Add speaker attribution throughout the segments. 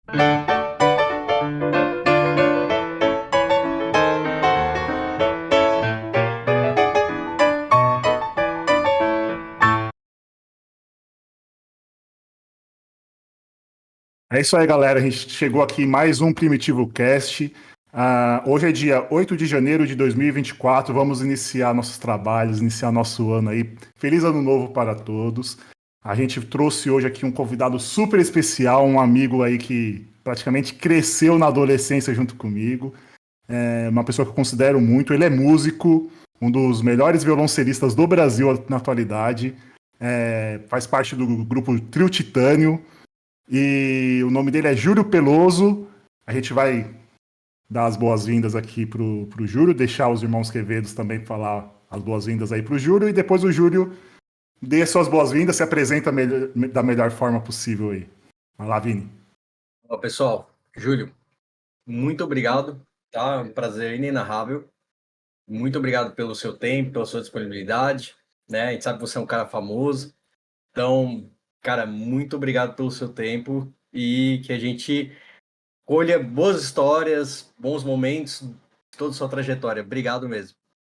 Speaker 1: É isso aí, galera. A gente chegou aqui em mais um Primitivo Cast. Hoje é dia 8 de janeiro de 2024. Vamos iniciar nossos trabalhos, iniciar nosso ano aí. Feliz ano novo para todos. A gente trouxe hoje aqui um convidado super especial, um amigo aí que praticamente cresceu na adolescência junto comigo. É uma pessoa que eu considero muito. Ele é músico, um dos melhores violoncelistas do Brasil na atualidade. Faz parte do grupo Trio Titânio. E o nome dele é Júlio Peloso. A gente vai dar as boas-vindas aqui pro Júlio, deixar os irmãos Quevedos também falar as boas-vindas aí pro Júlio, e depois o Júlio dê suas boas-vindas, se apresenta da melhor forma possível aí. Vai lá, Vini.
Speaker 2: Olá, pessoal. Júlio, muito obrigado, tá? Um prazer inenarrável. Muito obrigado pelo seu tempo, pela sua disponibilidade, né? A gente sabe que você é um cara famoso. Então, cara, muito obrigado pelo seu tempo e que a gente colha boas histórias, bons momentos de toda a sua trajetória. Obrigado mesmo.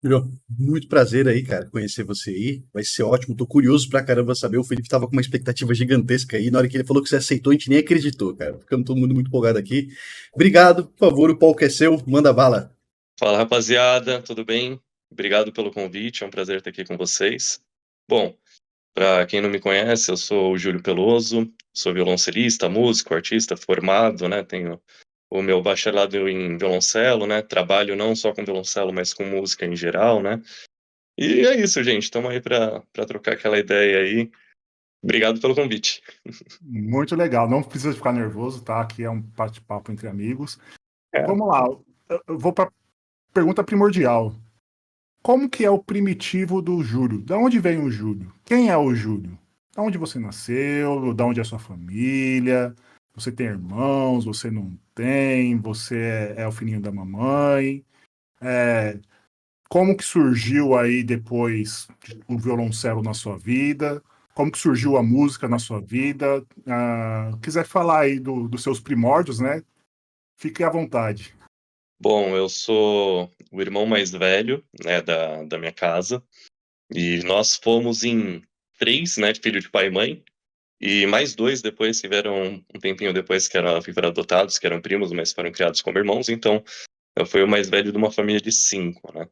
Speaker 3: Júlio, muito prazer aí, cara, conhecer você aí. Vai ser ótimo. Tô curioso pra caramba saber. O Felipe tava com uma expectativa gigantesca aí. Na hora que ele falou que você aceitou, a gente nem acreditou, cara. Ficamos todo mundo muito empolgado aqui. Obrigado. Por favor, o palco é seu. Manda bala.
Speaker 4: Fala, rapaziada. Tudo bem? Obrigado pelo convite. É um prazer estar aqui com vocês. Bom, para quem não me conhece, eu sou o Júlio Peloso. Sou violoncelista, músico, artista formado, né? Tenho o meu bacharelado em violoncelo, né? Trabalho não só com violoncelo, mas com música em geral, né? E é isso, gente. Estamos aí para trocar aquela ideia aí. Obrigado pelo convite.
Speaker 1: Muito legal. Não precisa ficar nervoso, tá? Aqui é um bate-papo entre amigos.
Speaker 4: É.
Speaker 1: Vamos lá. Eu vou para pergunta primordial. Como que é o primitivo do Júlio? Da onde vem o Júlio? Quem é o Júlio? Da onde você nasceu? Da onde é a sua família? Você tem irmãos? Você não tem? Você é o filhinho da mamãe? Como que surgiu aí depois o violoncelo na sua vida? Como que surgiu a música na sua vida? Quiser falar aí dos seus primórdios, né? Fique à vontade.
Speaker 4: Bom, eu sou o irmão mais velho, né, da minha casa. E nós fomos em 3, né, filho de pai e mãe. E mais 2 depois que vieram um tempinho depois que foram adotados, que eram primos, mas foram criados como irmãos. Então, eu fui o mais velho de uma família de 5, né?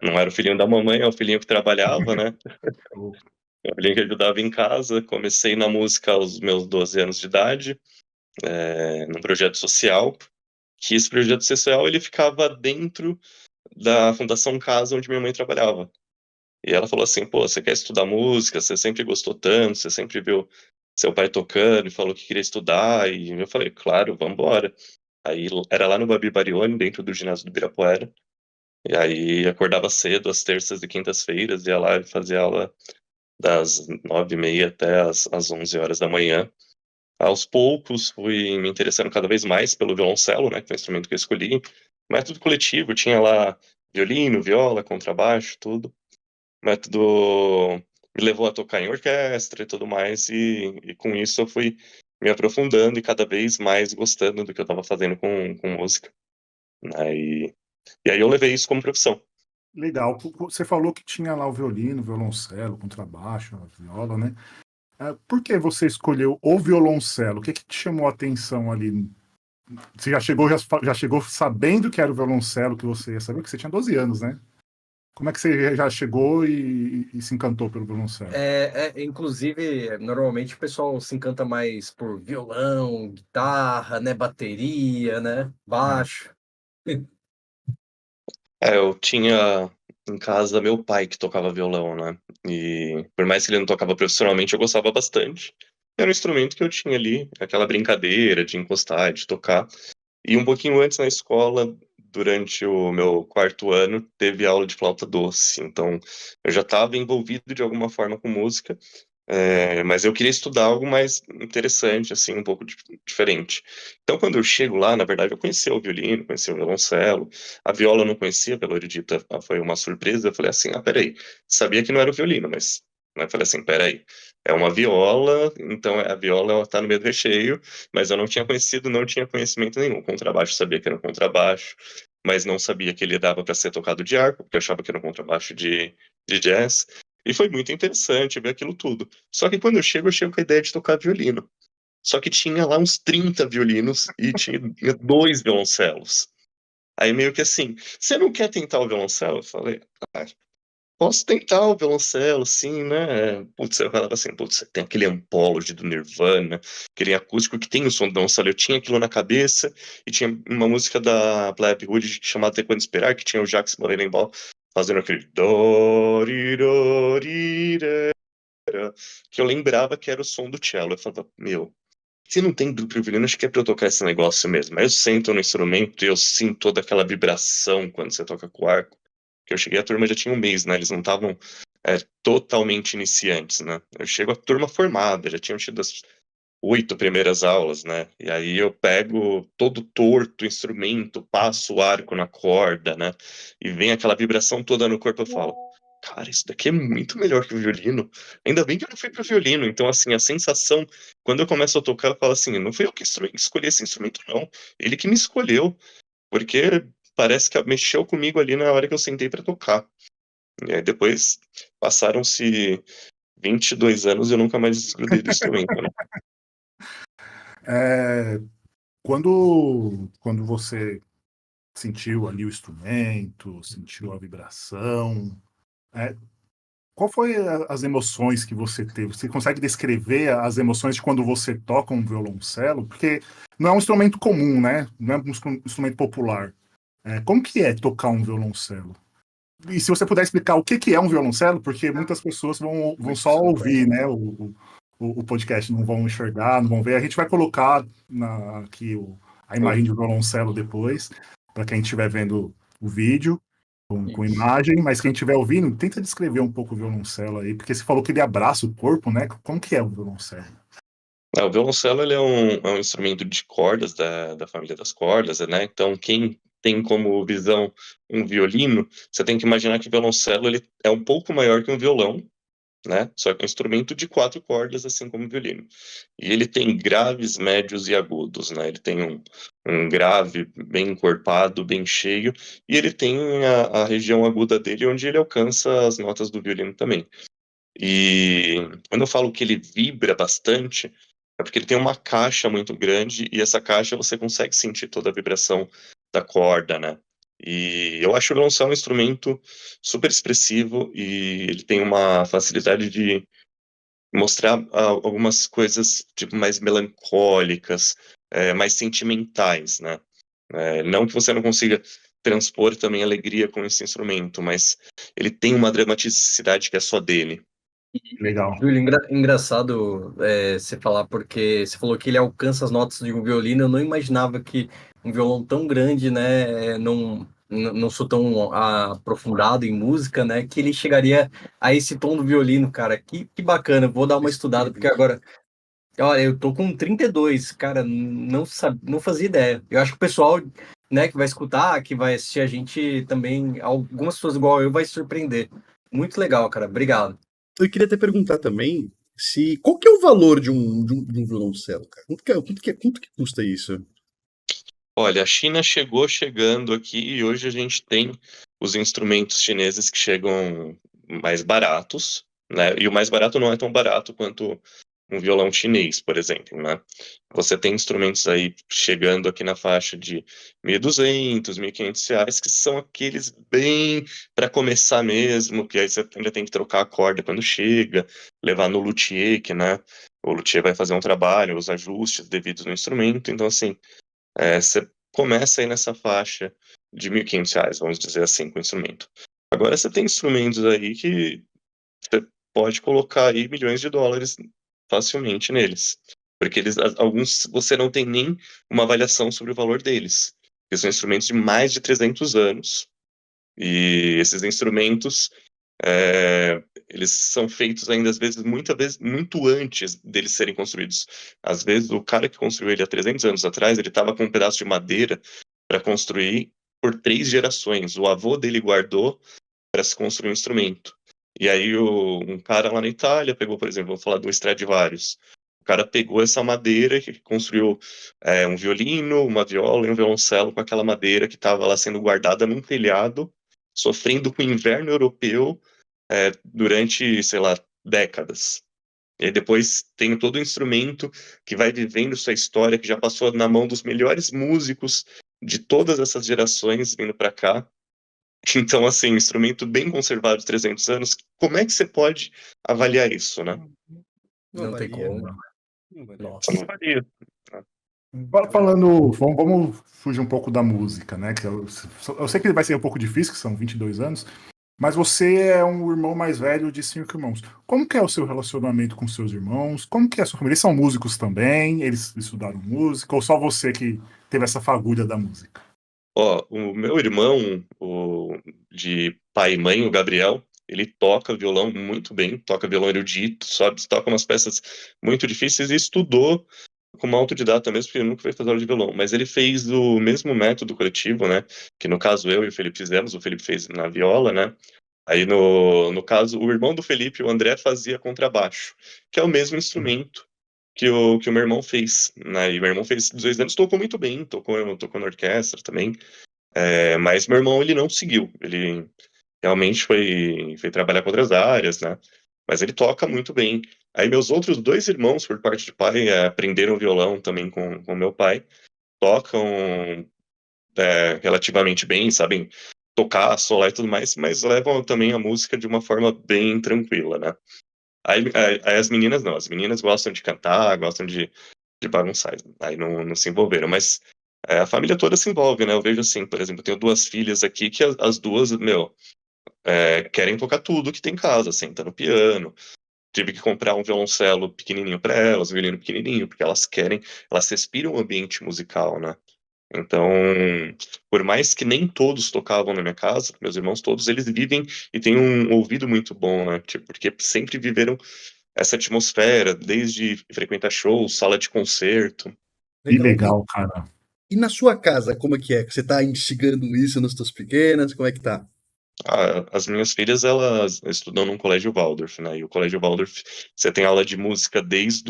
Speaker 4: Não era o filhinho da mamãe, é o filhinho que trabalhava, né? É o filhinho que ajudava em casa. Comecei na música aos meus 12 anos de idade, num projeto social. Que esse projeto social, ele ficava dentro da Fundação Casa, onde minha mãe trabalhava. E ela falou assim, pô, você quer estudar música? Você sempre gostou tanto, você sempre viu seu pai tocando e falou que queria estudar. E eu falei, claro, vamos embora. Aí era lá no Babi Barione, dentro do ginásio do Ibirapuera. E aí acordava cedo, às terças e quintas-feiras, ia lá e fazia aula das 9h30 até às 11 horas da manhã. Aos poucos, fui me interessando cada vez mais pelo violoncelo, né, que foi o instrumento que eu escolhi. Método coletivo, tinha lá violino, viola, contrabaixo, tudo. Método me levou a tocar em orquestra e tudo mais, e com isso eu fui me aprofundando e cada vez mais gostando do que eu estava fazendo com música. Né, e aí eu levei isso como profissão.
Speaker 1: Legal. Você falou que tinha lá o violino, o violoncelo, o contrabaixo, a viola, né? Por que você escolheu o violoncelo? O que te chamou a atenção ali? Você já chegou sabendo que era o violoncelo que você ia saber? Porque você tinha 12 anos, né? Como é que você já chegou e se encantou pelo violoncelo?
Speaker 2: Inclusive, normalmente o pessoal se encanta mais por violão, guitarra, né, bateria, né, baixo.
Speaker 4: Eu tinha em casa meu pai que tocava violão, né? E por mais que ele não tocava profissionalmente, eu gostava bastante. Era um instrumento que eu tinha ali, aquela brincadeira de encostar, de tocar. E um pouquinho antes na escola, durante o meu 4º ano, teve aula de flauta doce. Então, eu já estava envolvido de alguma forma com música, mas eu queria estudar algo mais interessante, assim, um pouco diferente. Então, quando eu chego lá, na verdade, eu conhecia o violino, conhecia o violoncelo, a viola eu não conhecia, pela erudita foi uma surpresa. Eu falei assim, peraí, sabia que não era o violino, mas Né? Eu falei assim, peraí, é uma viola, então a viola ela tá no meio do recheio, mas eu não tinha conhecimento nenhum. Contrabaixo, sabia que era um contrabaixo, mas não sabia que ele dava para ser tocado de arco, porque eu achava que era um contrabaixo de jazz. E foi muito interessante ver aquilo tudo. Só que quando eu chego com a ideia de tocar violino. Só que tinha lá uns 30 violinos e tinha 2 violoncelos. Aí meio que assim, você não quer tentar o violoncelo? Eu falei, ah, posso tentar o violoncelo, sim, né? Putz, eu falava assim, putz, tem aquele Anthology do Nirvana, aquele acústico que tem o som do violoncelo. Eu tinha aquilo na cabeça e tinha uma música da Plebe Hood chamada Ter Quando Esperar, que tinha o Jacques Morelenbaum fazendo aquele dorirorira, que eu lembrava que era o som do cello. Eu falava, meu, se não tem duplo violino, acho que é pra eu tocar esse negócio mesmo. Aí eu sento no instrumento e eu sinto toda aquela vibração quando você toca com o arco. Que eu cheguei, a turma já tinha um mês, né? Eles não estavam totalmente iniciantes, né? Eu chego a turma formada, já tinham tido as 8 primeiras aulas, né? E aí eu pego todo torto o instrumento, passo o arco na corda, né? E vem aquela vibração toda no corpo, eu falo, cara, isso daqui é muito melhor que o violino. Ainda bem que eu não fui pro violino. Então, assim, a sensação, quando eu começo a tocar, eu falo assim, não fui eu que escolhi esse instrumento, não. Ele que me escolheu, porque parece que mexeu comigo ali na hora que eu sentei para tocar. E aí depois passaram-se 22 anos e eu nunca mais desgrudei do instrumento, né?
Speaker 1: É, quando você sentiu ali o instrumento, sentiu a vibração, é, qual foi as emoções que você teve? Você consegue descrever as emoções de quando você toca um violoncelo? Porque não é um instrumento comum, né? Não é um instrumento popular. Como que é tocar um violoncelo? E se você puder explicar o que é um violoncelo, porque muitas pessoas vão só ouvir, né, o podcast, não vão enxergar, não vão ver. A gente vai colocar aqui a imagem do violoncelo depois, para quem estiver vendo o vídeo com
Speaker 2: Isso.
Speaker 1: imagem, mas quem estiver ouvindo, tenta descrever um pouco o violoncelo aí, porque você falou que ele abraça o corpo, né? Como que é o violoncelo?
Speaker 4: O violoncelo ele é um instrumento de cordas da família das cordas, né? Então, quem tem como visão um violino, você tem que imaginar que o violoncelo ele é um pouco maior que um violão, né? Só que é um instrumento de 4 cordas, assim como o violino. E ele tem graves, médios e agudos, né? Ele tem um grave bem encorpado, bem cheio, e ele tem a região aguda dele, onde ele alcança as notas do violino também. E quando eu falo que ele vibra bastante, é porque ele tem uma caixa muito grande, e essa caixa você consegue sentir toda a vibração da corda, né? E eu acho o violoncelo um instrumento super expressivo e ele tem uma facilidade de mostrar algumas coisas tipo mais melancólicas, mais sentimentais, né? Não que você não consiga transpor também alegria com esse instrumento, mas ele tem uma dramaticidade que é só dele.
Speaker 1: Legal.
Speaker 2: Júlio, engraçado você falar, porque você falou que ele alcança as notas de um violino. Eu não imaginava que um violão tão grande, né, não sou tão aprofundado em música, né, que ele chegaria a esse tom do violino, cara. Que bacana, vou dar uma estudada, porque agora, olha, eu tô com 32, cara, não fazia ideia. Eu acho que o pessoal, né, que vai escutar, que vai assistir a gente também, algumas pessoas igual eu, vai se surpreender. Muito legal, cara, obrigado.
Speaker 3: Eu queria até perguntar também qual que é o valor de um violoncelo, cara? Quanto que custa isso?
Speaker 4: Olha, a China chegou chegando aqui e hoje a gente tem os instrumentos chineses que chegam mais baratos, né? E o mais barato não é tão barato quanto um violão chinês, por exemplo, né? Você tem instrumentos aí chegando aqui na faixa de 1.200, 1.500 reais, que são aqueles bem para começar mesmo, que aí você ainda tem que trocar a corda quando chega, levar no luthier, que, né? O luthier vai fazer um trabalho, os ajustes devidos no instrumento, então assim, você começa aí nessa faixa de 1.500 reais, vamos dizer assim, com o instrumento. Agora você tem instrumentos aí que você pode colocar aí milhões de dólares facilmente neles. Porque alguns você não tem nem uma avaliação sobre o valor deles. Porque são instrumentos de mais de 300 anos. E esses instrumentos, eles são feitos ainda, às vezes, muito antes deles serem construídos. Às vezes, o cara que construiu ele há 300 anos atrás, ele estava com um pedaço de madeira para construir por 3 gerações. O avô dele guardou para se construir um instrumento. E aí um cara lá na Itália pegou, por exemplo, vou falar do Stradivarius. O cara pegou essa madeira e construiu um violino, uma viola e um violoncelo com aquela madeira que estava lá sendo guardada num telhado, sofrendo com o inverno europeu durante, sei lá, décadas. E aí depois tem todo o instrumento que vai vivendo sua história, que já passou na mão dos melhores músicos de todas essas gerações vindo para cá. Então, assim, instrumento bem conservado de 300 anos, como é que você pode avaliar isso, né?
Speaker 2: Não tem
Speaker 3: valia,
Speaker 2: como.
Speaker 3: né? Não valia.
Speaker 2: Nossa.
Speaker 4: Não varia.
Speaker 1: Falando, vamos fugir um pouco da música, né? Que eu sei que vai ser um pouco difícil, que são 22 anos, mas você é um irmão mais velho de 5 irmãos. Como que é o seu relacionamento com seus irmãos? Como que é a sua família? Eles são músicos também? Eles estudaram música? Ou só você que teve essa fagulha da música?
Speaker 4: Ó, o meu irmão, de pai e mãe, o Gabriel, ele toca violão muito bem, toca violão erudito, sabe? Toca umas peças muito difíceis e estudou como autodidata mesmo, porque ele nunca foi fazer aula de violão, mas ele fez o mesmo método coletivo, né? Que no caso eu e o Felipe fizemos, o Felipe fez na viola, né? Aí no caso, o irmão do Felipe, o André, fazia contrabaixo, que é o mesmo instrumento que o meu irmão fez, né? E meu irmão fez 2 anos, tocou muito bem, tocou na orquestra também. Mas meu irmão, ele não seguiu. Ele realmente foi trabalhar com outras áreas, né? Mas ele toca muito bem. Aí meus outros 2 irmãos, por parte de pai, aprenderam violão também com meu pai. Tocam relativamente bem, sabem tocar, solar e tudo mais, mas levam também a música de uma forma bem tranquila, né? Aí as meninas não. As meninas gostam de cantar, gostam de bagunçar. Aí não se envolveram. Mas a família toda se envolve, né? Eu vejo assim, por exemplo, eu tenho 2 filhas aqui que as duas, meu, querem tocar tudo que tem em casa, senta no piano. Tive que comprar um violoncelo pequenininho para elas, um violino pequenininho, porque elas respiram o ambiente musical, né? Então, por mais que nem todos tocavam na minha casa, meus irmãos todos, eles vivem e têm um ouvido muito bom, né? Tipo, porque sempre viveram essa atmosfera, desde frequentar shows, sala de concerto.
Speaker 1: Que
Speaker 3: Legal.
Speaker 1: legal, cara.
Speaker 3: E na sua casa, como é que é? Você tá instigando isso nas tuas pequenas? Como é que tá?
Speaker 4: As minhas filhas, elas estudam num colégio Waldorf, né? E o colégio Waldorf, você tem aula de música desde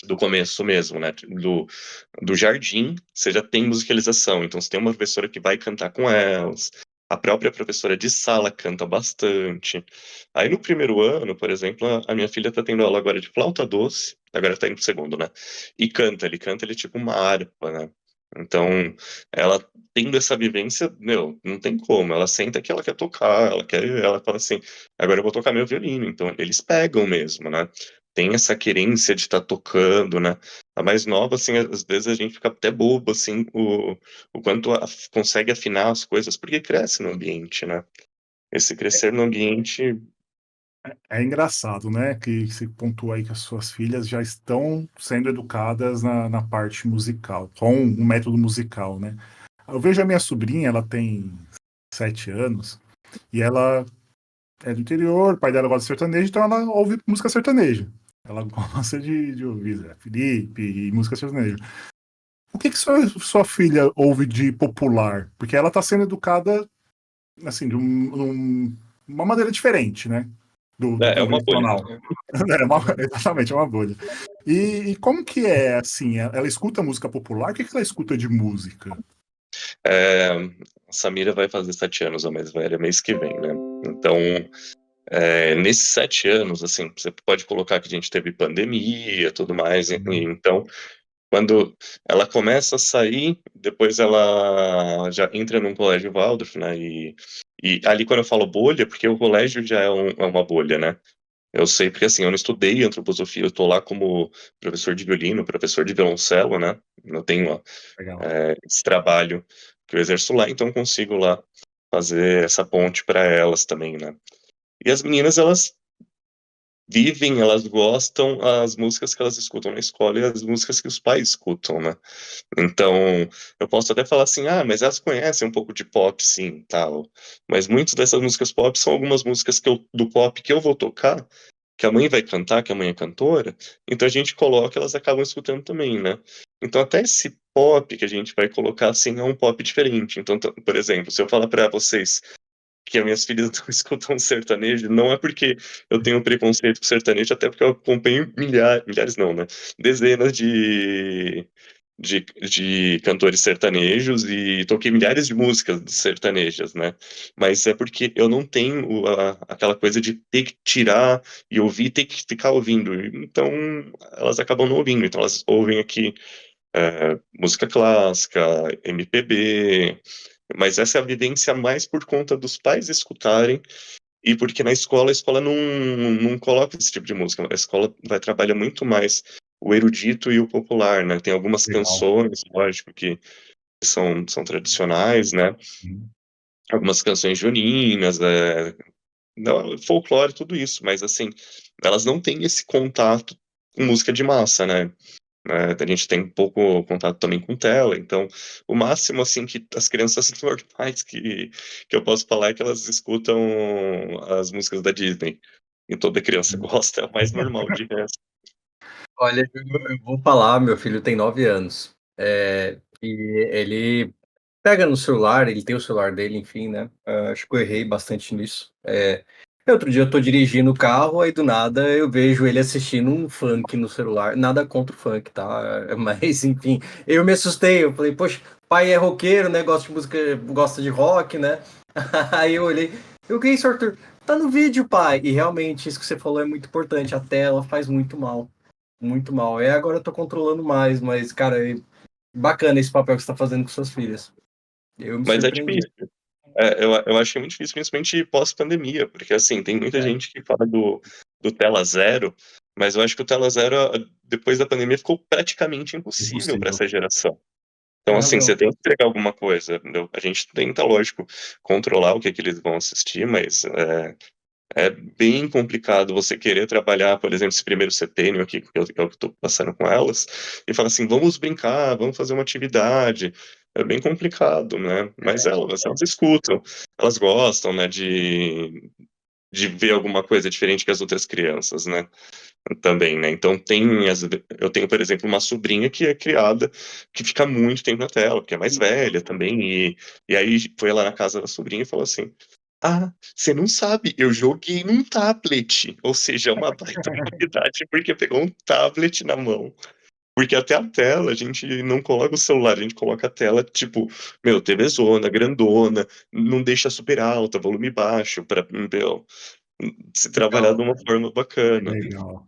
Speaker 4: do começo mesmo, né? Do jardim, você já tem musicalização. Então, você tem uma professora que vai cantar com elas. A própria professora de sala canta bastante. Aí, no primeiro ano, por exemplo, a minha filha tá tendo aula agora de flauta doce. Agora tá indo pro segundo, né? E canta, ele é tipo uma harpa, né? Então, ela tendo essa vivência, meu, não tem como. Ela senta que ela quer tocar, ela fala assim, agora eu vou tocar meu violino. Então, eles pegam mesmo, né? Tem essa querência de estar tocando, né? A mais nova, assim, às vezes a gente fica até bobo, assim, o quanto consegue afinar as coisas, porque cresce no ambiente, né? Esse crescer no ambiente.
Speaker 1: É engraçado, né? Que você pontua aí que as suas filhas já estão sendo educadas na parte musical, com um método musical, né? Eu vejo a minha sobrinha, ela tem 7 anos, e ela é do interior, o pai dela gosta de sertanejo, então ela ouve música sertaneja. Ela gosta de ouvir Zé Felipe e música sertaneja. O que sua filha ouve de popular? Porque ela está sendo educada, assim, uma maneira diferente, né? Do
Speaker 4: É uma bolha.
Speaker 1: convencional. Exatamente, é uma bolha. E como que é, assim, ela escuta música popular? O que ela escuta de música?
Speaker 4: É, a Samira vai fazer 7 anos, a mais velha, mês que vem, né? Então, nesses 7 anos, assim, você pode colocar que a gente teve pandemia e tudo mais, então, quando ela começa a sair, depois ela já entra num colégio Waldorf, né? E ali, quando eu falo bolha, porque o colégio já é uma bolha, né? Eu sei porque, assim, eu não estudei antroposofia, eu tô lá como professor de violino, professor de violoncelo, né? Eu tenho
Speaker 1: Legal.
Speaker 4: esse trabalho que eu exerço lá, então eu consigo lá fazer essa ponte para elas também, né? E as meninas, elas vivem, elas gostam as músicas que elas escutam na escola e as músicas que os pais escutam, né? Então, eu posso até falar assim, mas elas conhecem um pouco de pop, sim, tal. Mas muitas dessas músicas pop são algumas músicas do pop que eu vou tocar, que a mãe vai cantar, que a mãe é cantora, então a gente coloca, elas acabam escutando também, né? Então, até esse pop que a gente vai colocar, assim, é um pop diferente. Então, por exemplo, se eu falar para vocês que as minhas filhas não escutam sertanejo, não é porque eu tenho preconceito com sertanejo, até porque eu acompanho milhares não, né? Dezenas de cantores sertanejos e toquei milhares de músicas sertanejas, né? Mas é porque eu não tenho aquela coisa de ter que tirar e ouvir, ter que ficar ouvindo. Então, elas acabam não ouvindo. Então, elas ouvem aqui música clássica, MPB, mas essa é a vivência mais por conta dos pais escutarem e porque na escola, a escola não coloca esse tipo de música. A escola vai trabalhar muito mais o erudito e o popular, né? Tem algumas
Speaker 1: Legal.
Speaker 4: canções, lógico, que são tradicionais, né? Algumas canções juninas, não, folclore, tudo isso, mas assim, elas não têm esse contato com música de massa, né? A gente tem pouco contato também com tela, então o máximo assim que as crianças normais que eu posso falar é que elas escutam as músicas da Disney. E toda criança gosta, é o mais normal de resto.
Speaker 2: Olha, eu vou falar, meu filho tem 9 anos. E ele pega no celular, ele tem o celular dele, enfim, né? Acho que eu errei bastante nisso. Outro dia eu tô dirigindo o carro, aí do nada eu vejo ele assistindo um funk no celular. Nada contra o funk, tá? Mas, enfim, eu me assustei. Eu falei, poxa, pai é roqueiro, né? Gosta de música, gosta de rock, né? Aí eu olhei, eu que isso, Arthur? Tá no vídeo, pai. E realmente, isso que você falou é muito importante. A tela faz muito mal. Muito mal. Agora eu tô controlando mais, mas, cara, bacana esse papel que você tá fazendo com suas filhas. Eu me
Speaker 4: Mas é
Speaker 2: surpreendi.
Speaker 4: difícil. Eu acho que é muito difícil, principalmente pós-pandemia, porque assim, tem muita gente que fala do tela zero, mas eu acho que o tela zero, depois da pandemia, ficou praticamente impossível para
Speaker 1: Impossível.
Speaker 4: essa geração. Então,
Speaker 2: Tem
Speaker 4: assim,
Speaker 2: razão.
Speaker 4: você tem que entregar alguma coisa, entendeu? A gente tenta, lógico, controlar o que que eles vão assistir, mas é bem complicado você querer trabalhar, por exemplo, esse primeiro setênio aqui, que é o que eu estou passando com elas, e falar assim, vamos brincar, vamos fazer uma atividade. É bem complicado, né? Mas elas escutam, elas gostam, né, de ver alguma coisa diferente que as outras crianças, né? Também, né? Então eu tenho, por exemplo, uma sobrinha que é criada, que fica muito tempo na tela, porque é mais velha também, e aí foi lá na casa da sobrinha e falou assim: Ah, você não sabe, eu joguei num tablet, ou seja, é uma baita novidade, porque pegou um tablet na mão. Porque até a tela, a gente não coloca o celular, a gente coloca a tela, tipo, meu, TV zona, grandona, não deixa super alta, volume baixo, pra, meu, se trabalhar de
Speaker 2: Legal.
Speaker 4: uma forma bacana.
Speaker 1: Legal.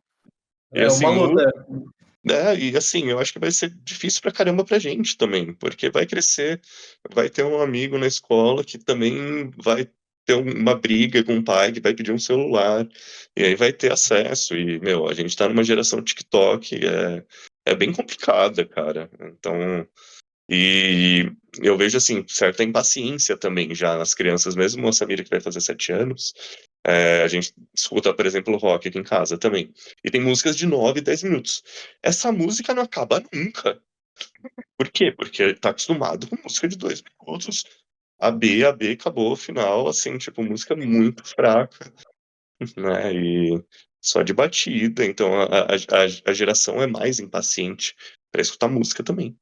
Speaker 4: E
Speaker 2: É uma
Speaker 4: assim,
Speaker 2: luta.
Speaker 4: e assim, eu acho que vai ser difícil pra caramba pra gente também, porque vai crescer, vai ter um amigo na escola que também vai ter uma briga com o pai que vai pedir um celular, e aí vai ter acesso, e, meu, a gente tá numa geração TikTok, é bem complicada, cara. Então, e eu vejo, assim, certa impaciência também já nas crianças, mesmo a Samira que vai fazer 7 anos, a gente escuta, por exemplo, rock aqui em casa também. E tem músicas de 9, 10 minutos. Essa música não acaba nunca. Por quê? Porque tá acostumado com música de 2 minutos. A B, acabou, final, assim, tipo, música muito fraca, né? E só de batida. Então a geração é mais impaciente pra escutar música também.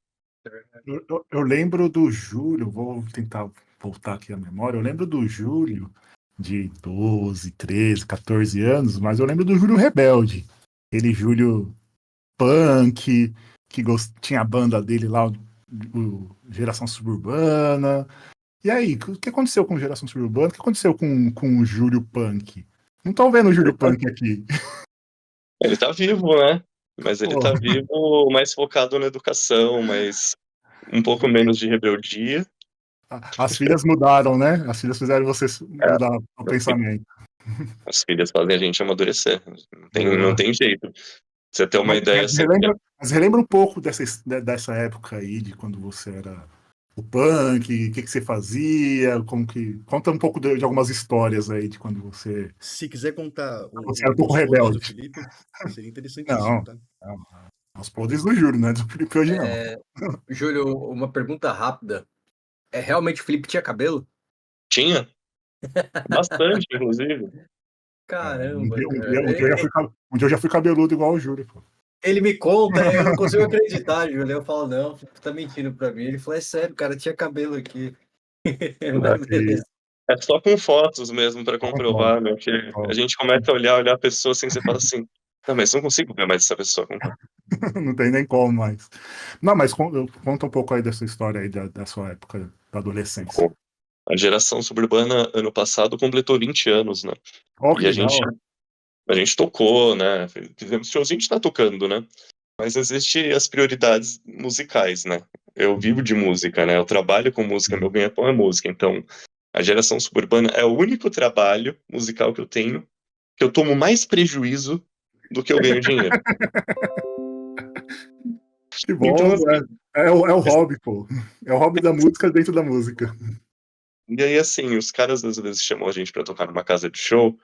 Speaker 1: Eu lembro do Júlio, vou tentar voltar aqui à memória. Eu lembro do Júlio de 12, 13, 14 anos, mas eu lembro do Júlio rebelde. Aquele Júlio punk, que tinha a banda dele lá, o Geração Suburbana. E aí, o que aconteceu com Geração Suburbana? O que aconteceu com o Júlio Punk? Não tô vendo o Júlio Punk aqui.
Speaker 4: Ele tá vivo, né? Mas ele
Speaker 1: Pô,
Speaker 4: tá vivo mais focado na educação, mas um pouco menos de rebeldia.
Speaker 1: as filhas mudaram, né? As filhas fizeram você
Speaker 4: É,
Speaker 1: mudar o pensamento.
Speaker 4: as filhas fazem a gente amadurecer. Não
Speaker 1: Boa.
Speaker 4: tem jeito. Pra você ter uma ideia, assim,
Speaker 1: Mas relembra um pouco dessa época aí, de quando você era o punk, o que você fazia, como que. Conta um pouco de algumas histórias aí de quando
Speaker 3: Se quiser contar
Speaker 1: você era um pouco
Speaker 3: os podres do
Speaker 1: rebelde.
Speaker 3: Felipe, seria interessantíssimo,
Speaker 1: Não,
Speaker 3: tá?
Speaker 1: não. Os podres do Júlio, né? Do Felipe hoje não.
Speaker 2: Júlio, uma pergunta rápida. Realmente o Felipe tinha cabelo?
Speaker 4: tinha bastante, inclusive.
Speaker 1: Um
Speaker 2: Caramba,
Speaker 1: dia, um dia,
Speaker 2: cara.
Speaker 1: um dia eu já fui, um dia eu já fui cabeludo igual o Júlio, pô.
Speaker 2: Ele me conta, eu não consigo acreditar, Júlio. Eu falo, não, o Felipe tá mentindo pra mim. Ele falou, é sério, cara, tinha cabelo aqui. Mas
Speaker 1: E
Speaker 2: beleza.
Speaker 4: É só com fotos mesmo pra
Speaker 1: Só com
Speaker 4: comprovar, né? Que a
Speaker 1: foto.
Speaker 4: gente começa a olhar a pessoa assim, você fala assim, não, mas não consigo ver mais essa pessoa.
Speaker 1: Não tem nem como mais. Não, mas conta um pouco aí dessa história aí da sua época da adolescência.
Speaker 4: A geração suburbana, ano passado, completou 20 anos, né?
Speaker 1: Oh, que
Speaker 4: E
Speaker 1: legal.
Speaker 4: a gente tocou, né? Fizemos shows, a gente tá tocando, né? Mas existe as prioridades musicais, né? Eu vivo de música, né? Eu trabalho com música, meu ganha-pão é música. Então, a geração suburbana é o único trabalho musical que eu tenho que eu tomo mais prejuízo do que eu ganho dinheiro.
Speaker 1: Que
Speaker 4: Então,
Speaker 1: bom.
Speaker 4: assim,
Speaker 1: É o hobby, pô. É o hobby da música dentro da música.
Speaker 4: e aí, assim, os caras às vezes chamam a gente pra tocar numa casa de show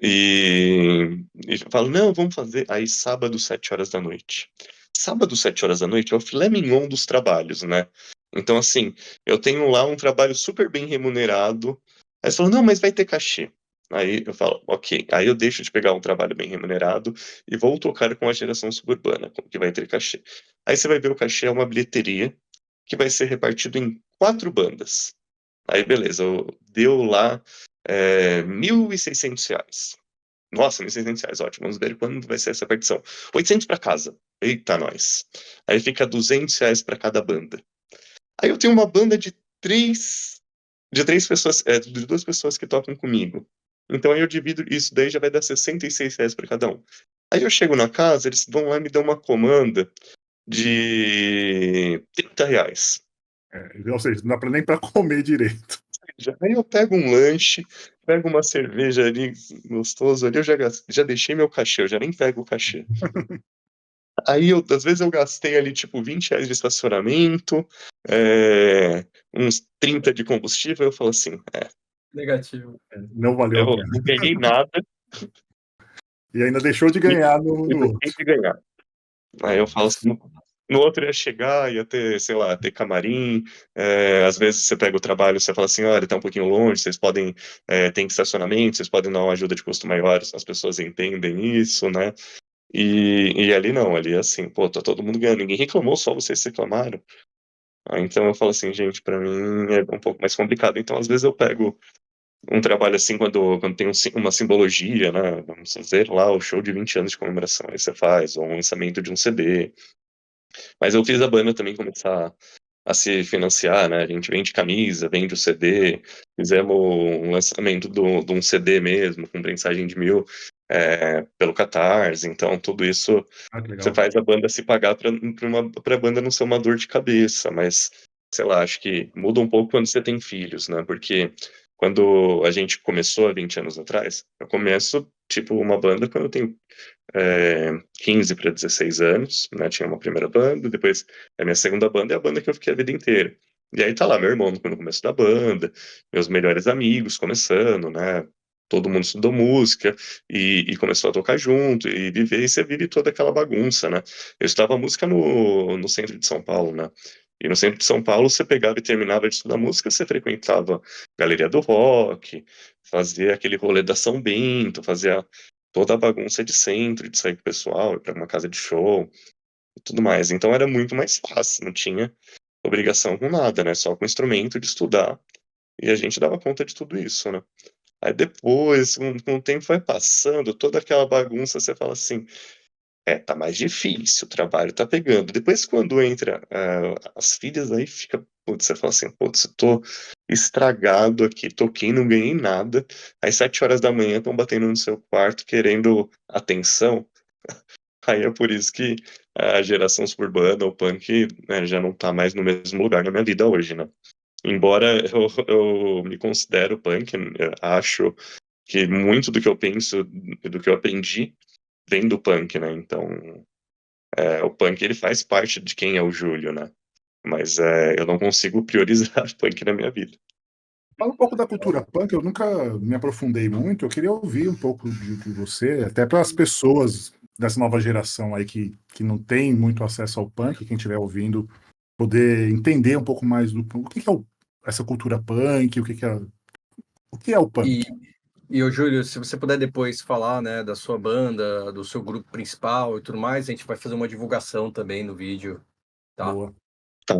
Speaker 4: e falam, não, vamos fazer. Aí, sábado, 7 horas da noite. Sábado, 7 horas da noite é o filé mignon dos trabalhos, né? Então, assim, eu tenho lá um trabalho super bem remunerado. Aí eles falam, não, mas vai ter cachê. Aí eu falo, ok. Aí eu deixo de pegar um trabalho bem remunerado e vou tocar com a geração suburbana, que vai ter cachê. Aí você vai ver o cachê é uma bilheteria que vai ser repartido em 4 bandas. Aí, beleza, deu lá R$ 1.600. Nossa, R$ 1.600, ótimo. Vamos ver quando vai ser essa partição. 800 para casa. Eita, nós. Aí fica R$ 200 para cada banda. Aí eu tenho uma banda de três pessoas, de 2 pessoas que tocam comigo. Então aí eu divido isso, daí já vai dar R$ 66 para cada um. Aí eu chego na casa, eles vão lá e me dão uma comanda de R$ 30.
Speaker 1: Ou seja, não dá nem pra comer direito.
Speaker 4: Aí eu pego um lanche, pego uma cerveja ali gostoso ali, eu já deixei meu cachê, eu já nem pego o cachê. Aí às vezes eu gastei ali tipo R$ 20 de estacionamento, uns 30 de combustível, eu falo assim,
Speaker 2: Negativo.
Speaker 1: Não valeu
Speaker 4: eu
Speaker 1: a pena.
Speaker 4: não ganhei nada
Speaker 1: E ainda deixou de
Speaker 4: e
Speaker 1: ganhar no
Speaker 4: deixei
Speaker 1: outro.
Speaker 4: de ganhar. Aí eu falo assim, no outro ia chegar, ia ter, sei lá, ter camarim, às vezes você pega o trabalho, você fala assim, olha, tá um pouquinho longe, vocês podem, tem estacionamento, vocês podem dar uma ajuda de custo maior, as pessoas entendem isso, né? E ali não, ali é assim, pô, tá todo mundo ganhando, ninguém reclamou, só vocês reclamaram. Então eu falo assim, gente, pra mim é um pouco mais complicado. Então às vezes eu pego um trabalho assim quando tem uma simbologia, né? Vamos fazer lá o show de 20 anos de comemoração, aí você faz, ou um lançamento de um CD. Mas eu fiz a banda também começar a se financiar, né? A gente vende camisa, vende o CD, fizemos um lançamento de um CD mesmo, com prensagem de 1.000, pelo Catarse, então tudo isso
Speaker 1: Ah, que
Speaker 4: você
Speaker 1: legal.
Speaker 4: faz a banda se pagar pra banda não ser uma dor de cabeça, mas, sei lá, acho que muda um pouco quando você tem filhos, né? Porque quando a gente começou há 20 anos atrás, eu começo, tipo, uma banda quando eu tenho 15 para 16 anos, né? Tinha uma primeira banda, depois a minha segunda banda é a banda que eu fiquei a vida inteira. E aí tá lá meu irmão no começo da banda, meus melhores amigos começando, né? Todo mundo estudou música e começou a tocar junto e viver, e você vive toda aquela bagunça, né? Eu estudava música no centro de São Paulo, né? E no centro de São Paulo, você pegava e terminava de estudar música, você frequentava Galeria do Rock, fazia aquele rolê da São Bento, fazia toda a bagunça de centro, de sair com o pessoal, ir pra uma casa de show e tudo mais. Então era muito mais fácil, não tinha obrigação com nada, né? Só com o instrumento de estudar. E a gente dava conta de tudo isso, né? Aí depois, com o tempo vai passando, toda aquela bagunça, você fala assim, tá mais difícil, o trabalho tá pegando. Depois, quando entra as filhas, aí fica, putz, você fala assim, putz, eu tô estragado aqui, toquei, não ganhei nada. Às 7 horas da manhã estão batendo no seu quarto querendo atenção. Aí é por isso que a geração suburbana, o punk, né, já não tá mais no mesmo lugar na minha vida hoje, né? Embora eu me considero punk, acho que muito do que eu penso, do que eu aprendi, vem do punk, né? Então, o punk ele faz parte de quem é o Júlio, né? Mas eu não consigo priorizar punk na minha vida.
Speaker 1: Fala um pouco da cultura punk, eu nunca me aprofundei muito. Eu queria ouvir um pouco de você, até para as pessoas dessa nova geração aí que não tem muito acesso ao punk, quem estiver ouvindo, poder entender um pouco mais do o que é essa cultura punk, o que é o punk.
Speaker 2: E ô Júlio, se você puder depois falar, né, da sua banda, do seu grupo principal e tudo mais, a gente vai fazer uma divulgação também no vídeo, tá?
Speaker 1: Boa.
Speaker 4: Tá.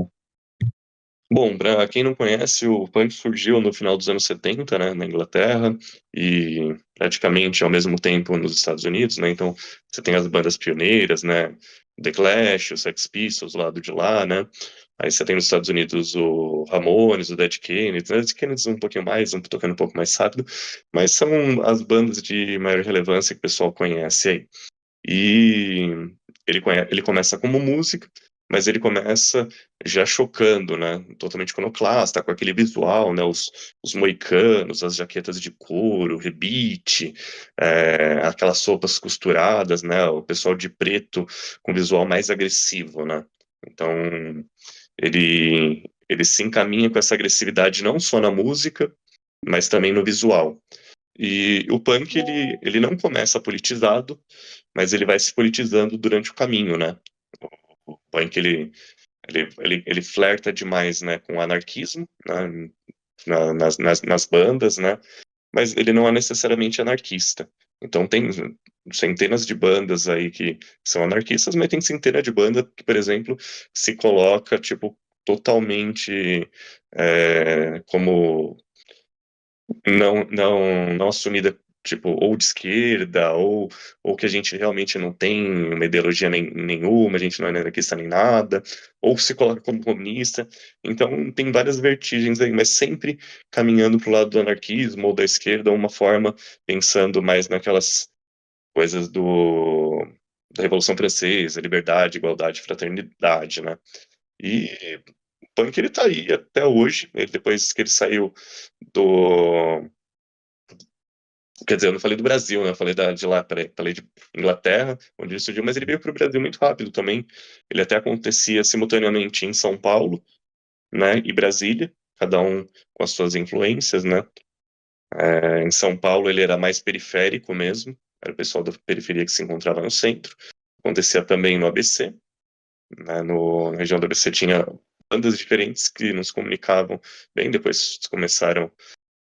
Speaker 4: Bom, para quem não conhece, o punk surgiu no final dos anos 70, né, na Inglaterra, e praticamente ao mesmo tempo nos Estados Unidos, né, então você tem as bandas pioneiras, né, The Clash, os Sex Pistols, do lado de lá, né, aí você tem nos Estados Unidos o Ramones, o Dead Kennedys, né, Dead Kennedys um pouquinho mais, um tocando um pouco mais rápido, mas são as bandas de maior relevância que o pessoal conhece aí. E ele começa como música, mas ele começa já chocando, né? Totalmente iconoclasta, com aquele visual, né? Os moicanos, as jaquetas de couro, rebite, aquelas roupas costuradas, né? O pessoal de preto com visual mais agressivo, né? Então, ele se encaminha com essa agressividade não só na música, mas também no visual. E o punk, ele não começa politizado, mas ele vai se politizando durante o caminho, né? O punk, ele flerta demais, né, com o anarquismo, né, nas bandas, né? Mas ele não é necessariamente anarquista. Então tem centenas de bandas aí que são anarquistas, mas tem centenas de bandas que, por exemplo, se coloca, tipo, totalmente como não assumida, tipo, ou de esquerda, ou que a gente realmente não tem uma ideologia nenhuma, a gente não é anarquista nem nada, ou se coloca como comunista. Então, tem várias vertigens aí, mas sempre caminhando para o lado do anarquismo ou da esquerda, uma forma pensando mais naquelas coisas da Revolução Francesa, liberdade, igualdade, fraternidade, né? E o punk, ele tá aí até hoje, depois que ele saiu do. Quer dizer, eu não falei do Brasil, né? Eu falei de lá, falei de Inglaterra, onde ele surgiu, mas ele veio para o Brasil muito rápido também. Ele até acontecia simultaneamente em São Paulo, né, e Brasília, cada um com as suas influências, né? Em São Paulo ele era mais periférico mesmo, era o pessoal da periferia que se encontrava no centro. Acontecia também no ABC, né? Na região do ABC tinha bandas diferentes que não se comunicavam bem, depois começaram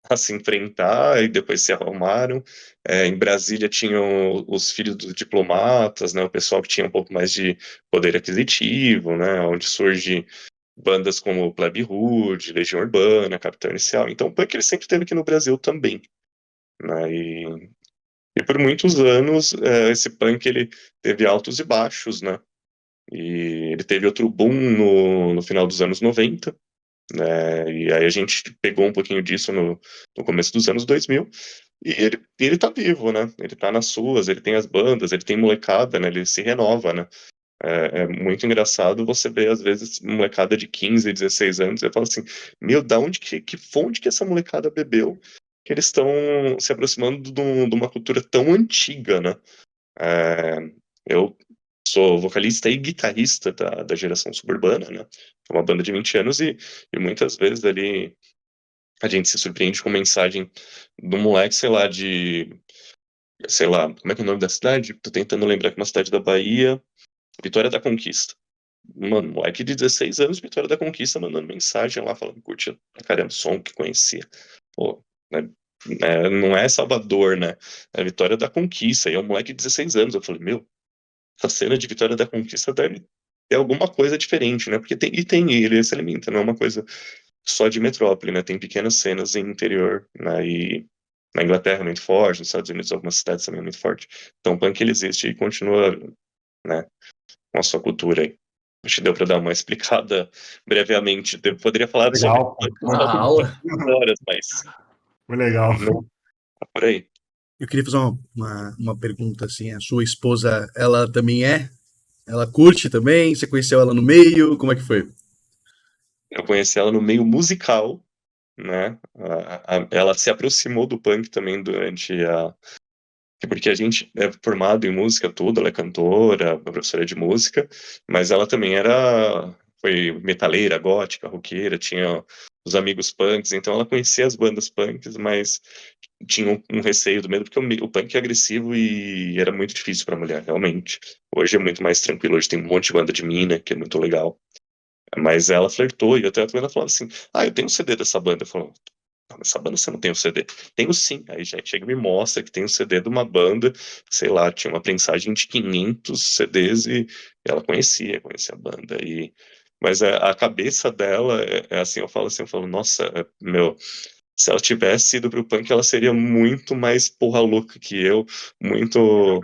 Speaker 4: a se enfrentar e depois se arrumaram. Em Brasília tinham os filhos dos diplomatas, né, o pessoal que tinha um pouco mais de poder aquisitivo, né, onde surge bandas como Plebe Rude, Legião Urbana, Capital Inicial. Então o punk ele sempre teve aqui no Brasil também, né, e por muitos anos esse punk ele teve altos e baixos, né, e ele teve outro boom no final dos anos 90, né? E aí a gente pegou um pouquinho disso no começo dos anos 2000, e ele tá vivo, né? Ele tá nas suas, ele tem as bandas, ele tem molecada, né? Ele se renova, né? É muito engraçado você ver, às vezes, molecada de 15, 16 anos, e fala assim, meu, da onde que fonte que essa molecada bebeu? Que eles estão se aproximando de uma cultura tão antiga, né? É, eu sou vocalista e guitarrista da geração suburbana, né? É uma banda de 20 anos e muitas vezes ali a gente se surpreende com mensagem do moleque, sei lá, como é que é o nome da cidade? Tô tentando lembrar que é uma cidade da Bahia, Vitória da Conquista. Mano, moleque de 16 anos, Vitória da Conquista, mandando mensagem lá, falando que curtia pra caramba o som, que conhecia. Pô, né? Não é Salvador, né? É Vitória da Conquista, e é um moleque de 16 anos. Eu falei, meu, essa cena de Vitória da Conquista deve ter alguma coisa diferente, né? Porque ele se alimenta, não é uma coisa só de metrópole, né? Tem pequenas cenas em interior, né? E na Inglaterra é muito forte, nos Estados Unidos algumas cidades também é muito forte. Então o punk ele existe e continua, né, com a sua cultura aí. Acho que deu para dar uma explicada brevemente. Eu poderia falar sobre
Speaker 1: Legal, pô.
Speaker 2: Uma aula.
Speaker 4: horas, mas
Speaker 1: Foi legal.
Speaker 4: não tá por aí.
Speaker 3: Eu queria fazer uma pergunta assim. A sua esposa, ela também é? Ela curte também? Você conheceu ela no meio? Como é que foi?
Speaker 4: Eu conheci ela no meio musical, né? Ela se aproximou do punk também durante porque a gente é formado em música, tudo, ela é cantora, professora de música, mas ela também foi metaleira, gótica, roqueira, tinha os amigos punks, então ela conhecia as bandas punks, mas tinha um receio do medo, porque o punk é agressivo e era muito difícil para mulher, realmente. Hoje é muito mais tranquilo, hoje tem um monte de banda de mina, que é muito legal. Mas ela flertou, e até ela falava assim, eu tenho um CD dessa banda. Eu falo, não, essa banda você não tem o CD. Tenho sim. Aí já chega e me mostra que tem o CD de uma banda, sei lá, tinha uma prensagem de 500 CDs e ela conhecia a banda. Mas a cabeça dela é assim, eu falo, nossa, meu, se ela tivesse ido pro punk, ela seria muito mais porra louca que eu, muito.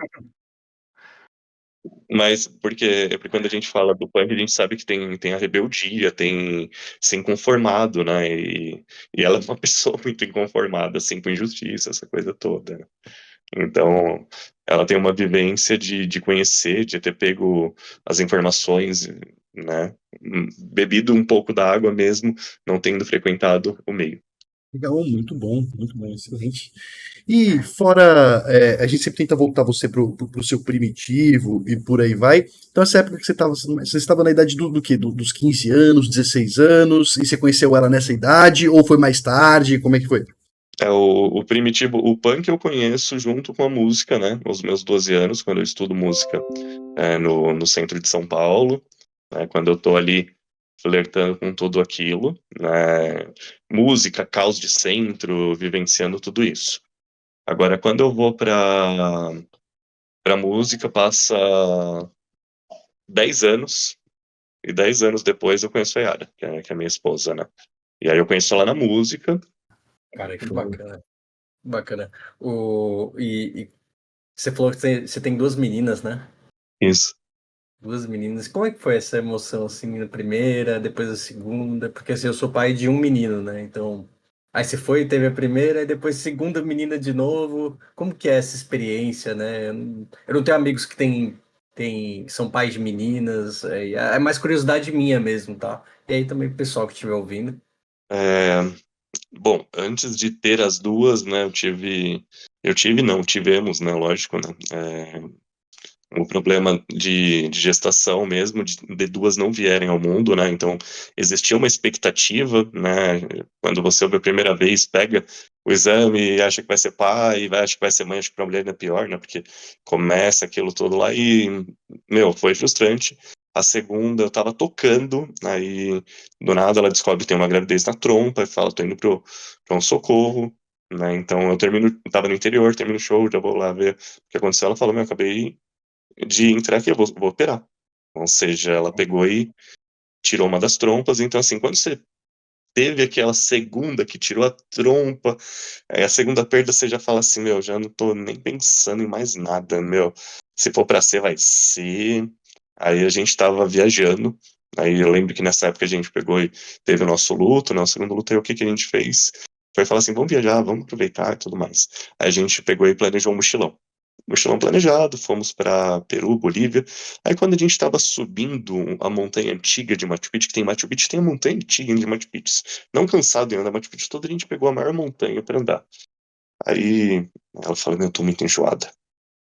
Speaker 4: Mas porque quando a gente fala do punk, a gente sabe que tem a rebeldia, tem ser inconformado, né? E ela é uma pessoa muito inconformada, assim, com injustiça, essa coisa toda, né? Então, ela tem uma vivência de conhecer, de ter pego as informações, né? Bebido um pouco da água mesmo, não tendo frequentado o meio.
Speaker 3: Legal, muito bom, excelente. E fora, a gente sempre tenta voltar você pro seu primitivo e por aí vai. Então, essa época que você estava na idade do quê? Dos 15 anos, 16 anos, e você conheceu ela nessa idade, ou foi mais tarde? Como é que foi?
Speaker 4: O primitivo, o punk eu conheço junto com a música, né? Os meus 12 anos, quando eu estudo música no centro de São Paulo, né? Quando eu tô ali flertando com tudo aquilo, né? Música, caos de centro, vivenciando tudo isso. Agora, quando eu vou pra música, passa 10 anos, e 10 anos depois eu conheço a Yara, que é a minha esposa, né? E aí eu conheço ela na música.
Speaker 2: Cara, que bacana. Bacana. E você falou que você tem duas meninas, né?
Speaker 4: Isso.
Speaker 2: Duas meninas. Como é que foi essa emoção, assim, na primeira, depois a segunda? Porque, assim, eu sou pai de um menino, né? Então, aí você foi, teve a primeira, e depois a segunda menina de novo. Como que é essa experiência, né? Eu não tenho amigos que são pais de meninas. É mais curiosidade minha mesmo, tá? E aí também o pessoal que estiver ouvindo.
Speaker 4: É, bom, antes de ter as duas, né, não, tivemos, né, lógico, né, o problema de gestação mesmo, de duas não vierem ao mundo, né, então existia uma expectativa, né, quando você ouve a primeira vez, pega o exame e acha que vai ser pai, acha que vai ser mãe, acho que pra mulher ainda é pior, né, porque começa aquilo todo lá e, meu, foi frustrante. A segunda, eu tava tocando, aí do nada ela descobre que tem uma gravidez na trompa e fala, tô indo pra um socorro, né, então eu tava no interior, termino o show, já vou lá ver o que aconteceu, ela falou, meu, acabei de entrar aqui, eu vou operar. Ou seja, ela pegou e tirou uma das trompas. Então, assim, quando você teve aquela segunda que tirou a trompa, aí a segunda perda você já fala assim, meu, já não tô nem pensando em mais nada, meu. Se for pra ser, vai ser. Aí a gente tava viajando. Aí eu lembro que nessa época a gente pegou e teve o nosso luto, nosso segundo luto, aí o que que a gente fez? Foi falar assim, vamos viajar, vamos aproveitar e tudo mais. Aí a gente pegou e planejou um mochilão planejado, fomos para Peru, Bolívia. Aí quando a gente estava subindo a montanha antiga de Machu Picchu, que tem Machu Picchu, tem a montanha antiga de Machu Picchu. Não cansado de andar Machu Picchu toda, a gente pegou a maior montanha para andar. Aí ela falou, meu, eu tô muito enjoada.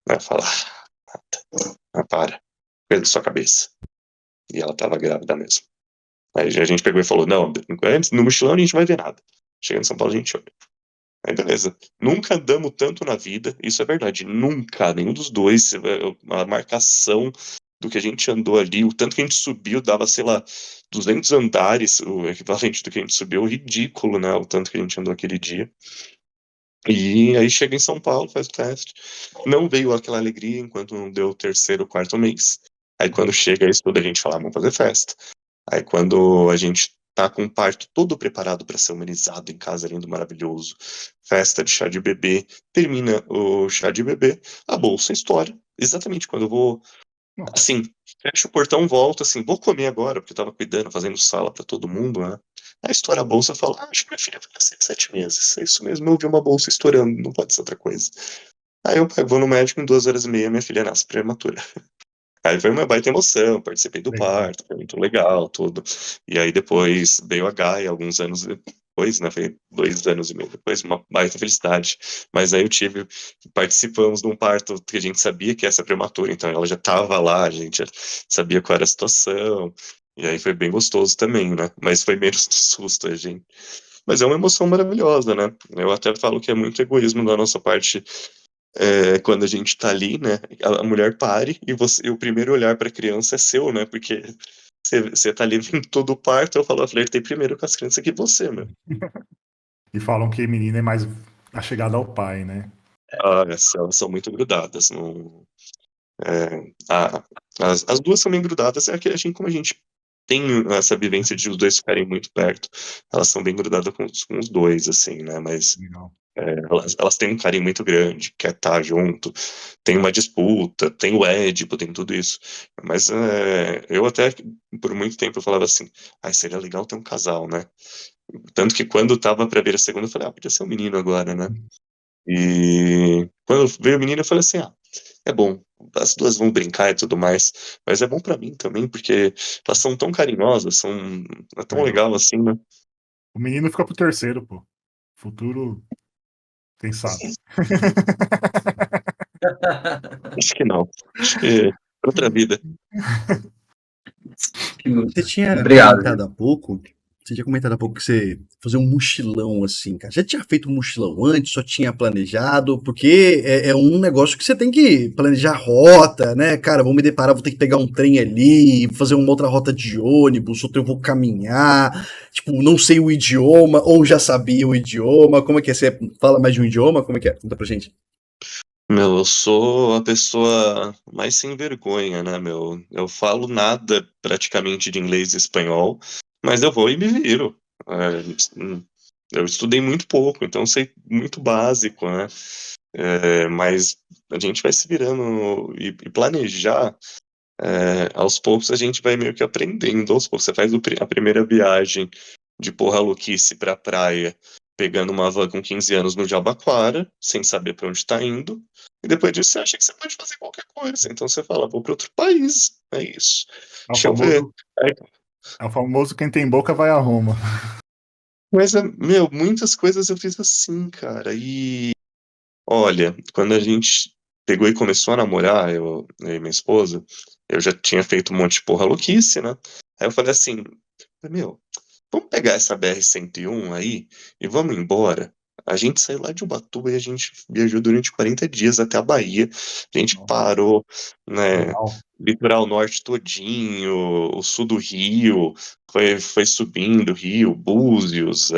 Speaker 4: Aí eu falo, para, coisa da sua cabeça. E ela tava grávida mesmo. Aí a gente pegou e falou, não, antes, no mochilão a gente não vai ver nada. Chegando em São Paulo a gente olha. Aí beleza. Nunca andamos tanto na vida, isso é verdade. Nunca, nenhum dos dois. A marcação do que a gente andou ali, o tanto que a gente subiu, dava, sei lá, 200 andares, o equivalente do que a gente subiu, ridículo, né? O tanto que a gente andou aquele dia. E aí chega em São Paulo, faz o teste. Não veio aquela alegria enquanto não deu o terceiro, quarto mês. Aí quando chega isso tudo, a gente fala, vamos fazer festa. Aí quando a gente tá com o parto todo preparado para ser humanizado em casa, lindo, maravilhoso, festa de chá de bebê, termina o chá de bebê, a bolsa estoura. Exatamente quando eu vou,
Speaker 1: Nossa.
Speaker 4: assim, fecho o portão, volto, assim, vou comer agora, porque eu tava cuidando, fazendo sala para todo mundo, né? Aí estoura a bolsa e falo, acho que minha filha vai nascer de 7 meses. É isso mesmo, eu vi uma bolsa estourando, não pode ser outra coisa. Aí eu vou no médico, em 2 horas e meia, minha filha nasce prematura. Aí foi uma baita emoção, participei do
Speaker 1: Legal.
Speaker 4: parto, foi muito legal, tudo. E aí depois veio a Gaia, alguns anos depois, né? Foi 2 anos e meio depois, uma baita felicidade. Mas aí participamos de um parto que a gente sabia que ia ser prematura, então ela já estava lá, a gente já sabia qual era a situação. E aí foi bem gostoso também, né? Mas foi menos susto, a gente. Mas é uma emoção maravilhosa, né? Eu até falo que é muito egoísmo da nossa parte quando a gente tá ali, né? A mulher pare e o primeiro olhar pra criança é seu, né? Porque você tá ali vendo todo o parto, eu falo, eu flertei primeiro com as crianças que você, meu.
Speaker 1: E falam que menina é mais achegada ao pai, né?
Speaker 4: Ah, elas são muito grudadas. Não, é, as duas são bem grudadas, é que a gente, como a gente tem essa vivência de os dois ficarem muito perto. Elas são bem grudadas com os dois, assim, né? Mas
Speaker 1: Legal.
Speaker 4: elas têm um carinho muito grande, quer estar junto, tem uma disputa, tem o Édipo, tem tudo isso. Mas eu até, por muito tempo, eu falava assim, seria legal ter um casal, né? Tanto que quando tava pra ver a segunda, eu falei, podia ser um menino agora, né? E quando veio o menino, eu falei assim, é bom, as duas vão brincar e tudo mais, mas é bom pra mim também, porque elas são tão carinhosas, é tão legal assim, né?
Speaker 1: O menino fica pro terceiro, pô. Futuro, quem sabe?
Speaker 4: Acho que não. Acho que é outra vida.
Speaker 3: Você tinha
Speaker 2: Obrigado.
Speaker 3: comentado há pouco. Você tinha comentado há pouco que você fazer um mochilão assim, cara. Já tinha feito um mochilão antes, só tinha planejado, porque é um negócio que você tem que planejar rota, né? Cara, vou me deparar, vou ter que pegar um trem ali, fazer uma outra rota de ônibus, outra eu vou caminhar, tipo, não sei o idioma, ou já sabia o idioma, como é que é? Você fala mais de um idioma? Como é que é? Conta pra gente.
Speaker 4: Meu, eu sou a pessoa mais sem vergonha, né, meu? Eu falo nada praticamente de inglês e espanhol, mas eu vou e me viro. Eu estudei muito pouco, então sei muito básico, né? Mas a gente vai se virando e planejar. Aos poucos a gente vai meio que aprendendo. Aos poucos você faz a primeira viagem de porra louquice pra praia, pegando uma van com 15 anos no Jabaquara, sem saber pra onde tá indo. E depois disso você acha que você pode fazer qualquer coisa. Então você fala, vou pra outro país. É isso.
Speaker 1: É o
Speaker 4: Deixa eu ver.
Speaker 1: famoso, é o famoso quem tem boca vai a Roma.
Speaker 4: Mas, meu, muitas coisas eu fiz assim, cara. E olha, quando a gente pegou e começou a namorar, eu e minha esposa, eu já tinha feito um monte de porra louquice, né? Aí eu falei assim, meu, vamos pegar essa BR-101 aí e vamos embora. A gente saiu lá de Ubatuba e a gente viajou durante 40 dias até a Bahia. A gente parou, né,
Speaker 1: Legal.
Speaker 4: litoral norte todinho, o sul do Rio, foi subindo, Rio, Búzios,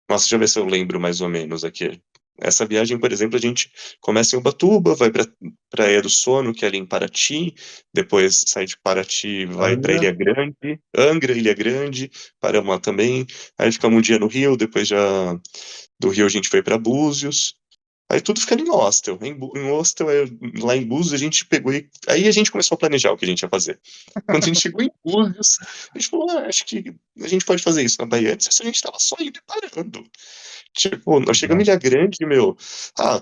Speaker 4: nossa, deixa eu ver se eu lembro mais ou menos aqui. Essa viagem, por exemplo, a gente começa em Ubatuba, vai para Praia do Sono, que é ali em Paraty, depois sai de Paraty, vai para
Speaker 1: Angra.
Speaker 4: Ilha Grande, Angra, Ilha Grande, paramos lá também, aí ficamos um dia no Rio, depois já do Rio a gente foi para Búzios, aí tudo ficando em hostel. Em hostel, lá em Búzios, a gente pegou e. Aí a gente começou a planejar o que a gente ia fazer. Quando a gente chegou em Búzios, a gente falou: acho que a gente pode fazer isso na Bahia. Antes a gente tava só indo e parando. Tipo, nós chegamos em Ilha Grande, meu.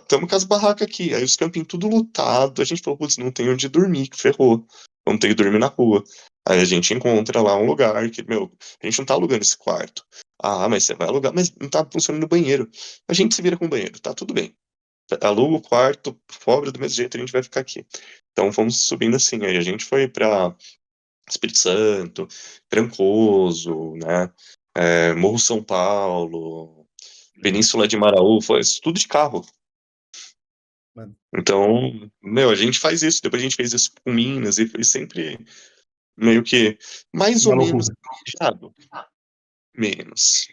Speaker 4: Tamo com as barracas aqui. Aí os camping tudo lotado. A gente falou: putz, não tem onde dormir, que ferrou. Vamos ter que dormir na rua. Aí a gente encontra lá um lugar que, meu, a gente não tá alugando esse quarto. Mas você vai alugar, mas não tá funcionando o banheiro. A gente se vira com o banheiro, tá tudo bem. Aluga o quarto, pobre do mesmo jeito, a gente vai ficar aqui. Então fomos subindo assim. Aí a gente foi pra Espírito Santo, Trancoso, né? Morro São Paulo, Península de Maraú, foi isso tudo de carro.
Speaker 3: Mano.
Speaker 4: Então, meu, a gente faz isso. Depois a gente fez isso com Minas e foi sempre meio que mais
Speaker 1: Uma
Speaker 4: ou menos
Speaker 1: loucura.
Speaker 4: planejado. Menos.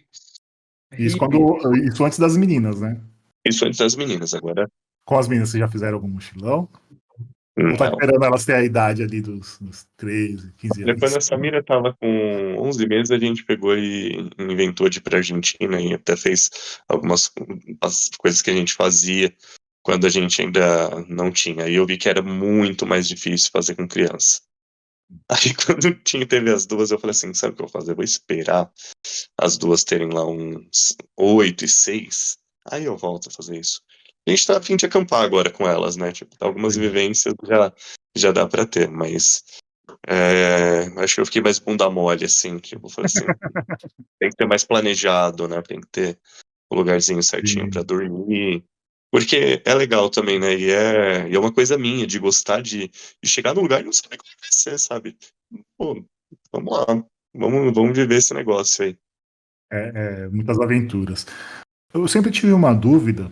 Speaker 1: Isso antes das meninas, né?
Speaker 4: Isso antes das meninas, agora
Speaker 1: Com as meninas, vocês já fizeram algum mochilão? Ou tá
Speaker 4: não.
Speaker 1: esperando elas ter a idade ali dos 13, 15
Speaker 4: Depois
Speaker 1: anos?
Speaker 4: a Samira tava com 11 meses, a gente pegou e inventou de ir pra Argentina e até fez algumas as coisas que a gente fazia quando a gente ainda não tinha. E eu vi que era muito mais difícil fazer com criança. Aí quando teve as duas, eu falei assim, sabe o que eu vou fazer? Eu vou esperar as duas terem lá uns 8 e 6. Aí eu volto a fazer isso. A gente tá a fim de acampar agora com elas, né? Tipo, algumas vivências já dá pra ter, mas acho que eu fiquei mais bunda mole, assim, tipo, falei assim, tem que ter mais planejado, né? Tem que ter um lugarzinho certinho pra
Speaker 1: Sim.
Speaker 4: dormir. Porque é legal também, né? E é uma coisa minha, de gostar de chegar no lugar e não saber como vai ser, sabe? Pô, vamos lá, vamos viver esse negócio aí.
Speaker 1: Muitas aventuras. Eu sempre tive uma dúvida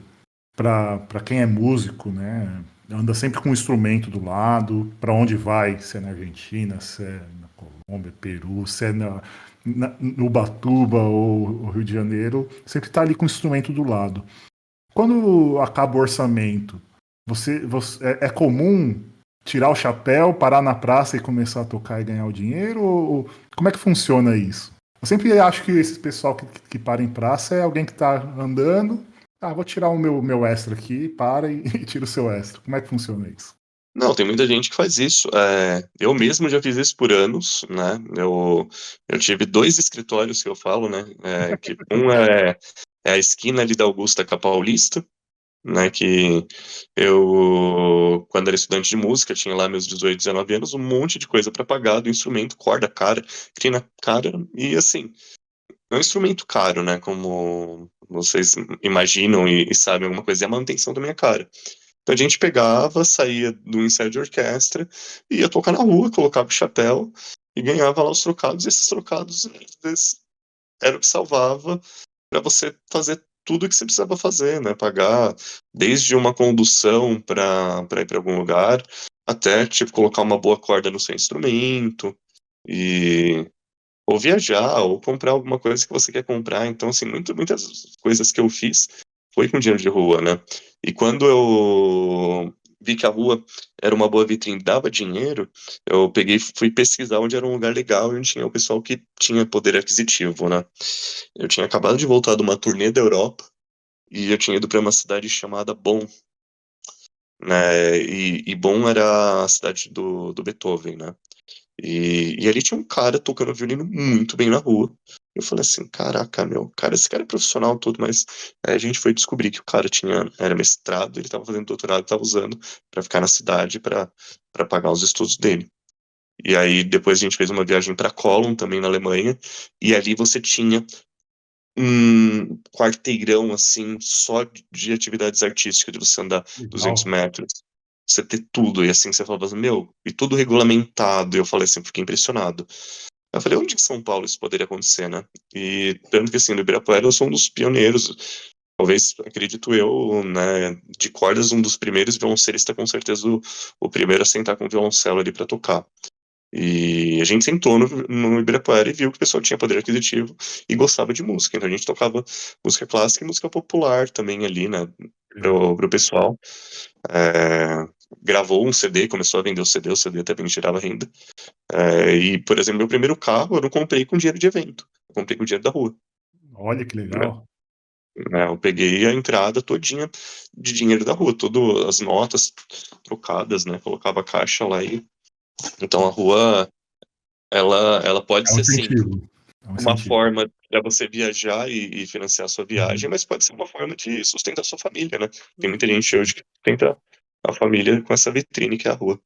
Speaker 1: para quem é músico, né? Anda sempre com um instrumento do lado, para onde vai, se é na Argentina, se é na Colômbia, Peru, se é no Ubatuba ou Rio de Janeiro, sempre está ali com o instrumento do lado. Quando acaba o orçamento, é comum tirar o chapéu, parar na praça e começar a tocar e ganhar o dinheiro? Ou como é que funciona isso? Eu sempre acho que esse pessoal que para em praça é alguém que está andando. Ah, vou tirar o meu extra aqui, para e tira o seu extra. Como é que funciona isso?
Speaker 4: Não, tem muita gente que faz isso. Eu mesmo já fiz isso por anos, né? Eu tive dois escritórios que eu falo, né? Que um é a esquina ali da Augusta com a Paulista, né? Que eu, quando era estudante de música, tinha lá meus 18, 19 anos, um monte de coisa para pagar do instrumento, corda cara, crina cara, e assim, é um instrumento caro, né? Como vocês imaginam e sabem alguma coisa, é a manutenção da minha cara. Então a gente pegava, saía do ensaio de orquestra, ia tocar na rua, colocava o chapéu e ganhava lá os trocados, e esses trocados, às vezes, era o que salvava para você fazer tudo o que você precisava fazer, né? Pagar desde uma condução para ir para algum lugar, até tipo colocar uma boa corda no seu instrumento e ou viajar ou comprar alguma coisa que você quer comprar. Então, assim, muitas coisas que eu fiz foi com dinheiro de rua, né? E quando eu vi que a rua era uma boa vitrine, dava dinheiro, eu peguei, fui pesquisar onde era um lugar legal e onde tinha o pessoal que tinha poder aquisitivo, né? Eu tinha acabado de voltar de uma turnê da Europa e eu tinha ido para uma cidade chamada Bonn, né? E Bonn era a cidade do Beethoven, né? E ali tinha um cara tocando violino muito bem na rua. Eu falei assim, caraca, meu, cara, esse cara é profissional tudo, mas aí a gente foi descobrir que o cara era mestrado, ele tava fazendo doutorado, tava usando pra ficar na cidade pra pagar os estudos dele. E aí depois a gente fez uma viagem pra Cologne, também na Alemanha, e ali você tinha um quarteirão, assim, só de atividades artísticas, de você andar 200
Speaker 1: Legal.
Speaker 4: metros, você ter tudo, e assim, você falava assim, meu, e tudo regulamentado, e eu falei assim, fiquei impressionado. Eu falei, onde em São Paulo isso poderia acontecer, né? E tanto que, assim, no Ibirapuera eu sou um dos pioneiros, talvez, acredito eu, né, de cordas, um dos primeiros, violoncelista, com certeza o primeiro a sentar com o violoncelo ali pra tocar. E a gente sentou no Ibirapuera e viu que o pessoal tinha poder aquisitivo e gostava de música. Então a gente tocava música clássica e música popular também ali, né, pro pessoal. É, gravou um CD, começou a vender o CD também gerava renda. E, por exemplo, meu primeiro carro eu não comprei com dinheiro de evento, eu comprei com dinheiro da rua.
Speaker 1: Olha que
Speaker 4: Né?
Speaker 1: legal.
Speaker 4: Eu peguei a entrada todinha de dinheiro da rua, todas as notas trocadas, né, colocava a caixa lá e... Então a rua, ela pode
Speaker 1: É um
Speaker 4: ser, sim,
Speaker 1: incentivo. É um
Speaker 4: uma
Speaker 1: incentivo.
Speaker 4: forma para você viajar e financiar a sua viagem, mas pode ser uma forma de sustentar a sua família, né? Tem muita gente hoje que sustenta a família com essa vitrine que é a rua.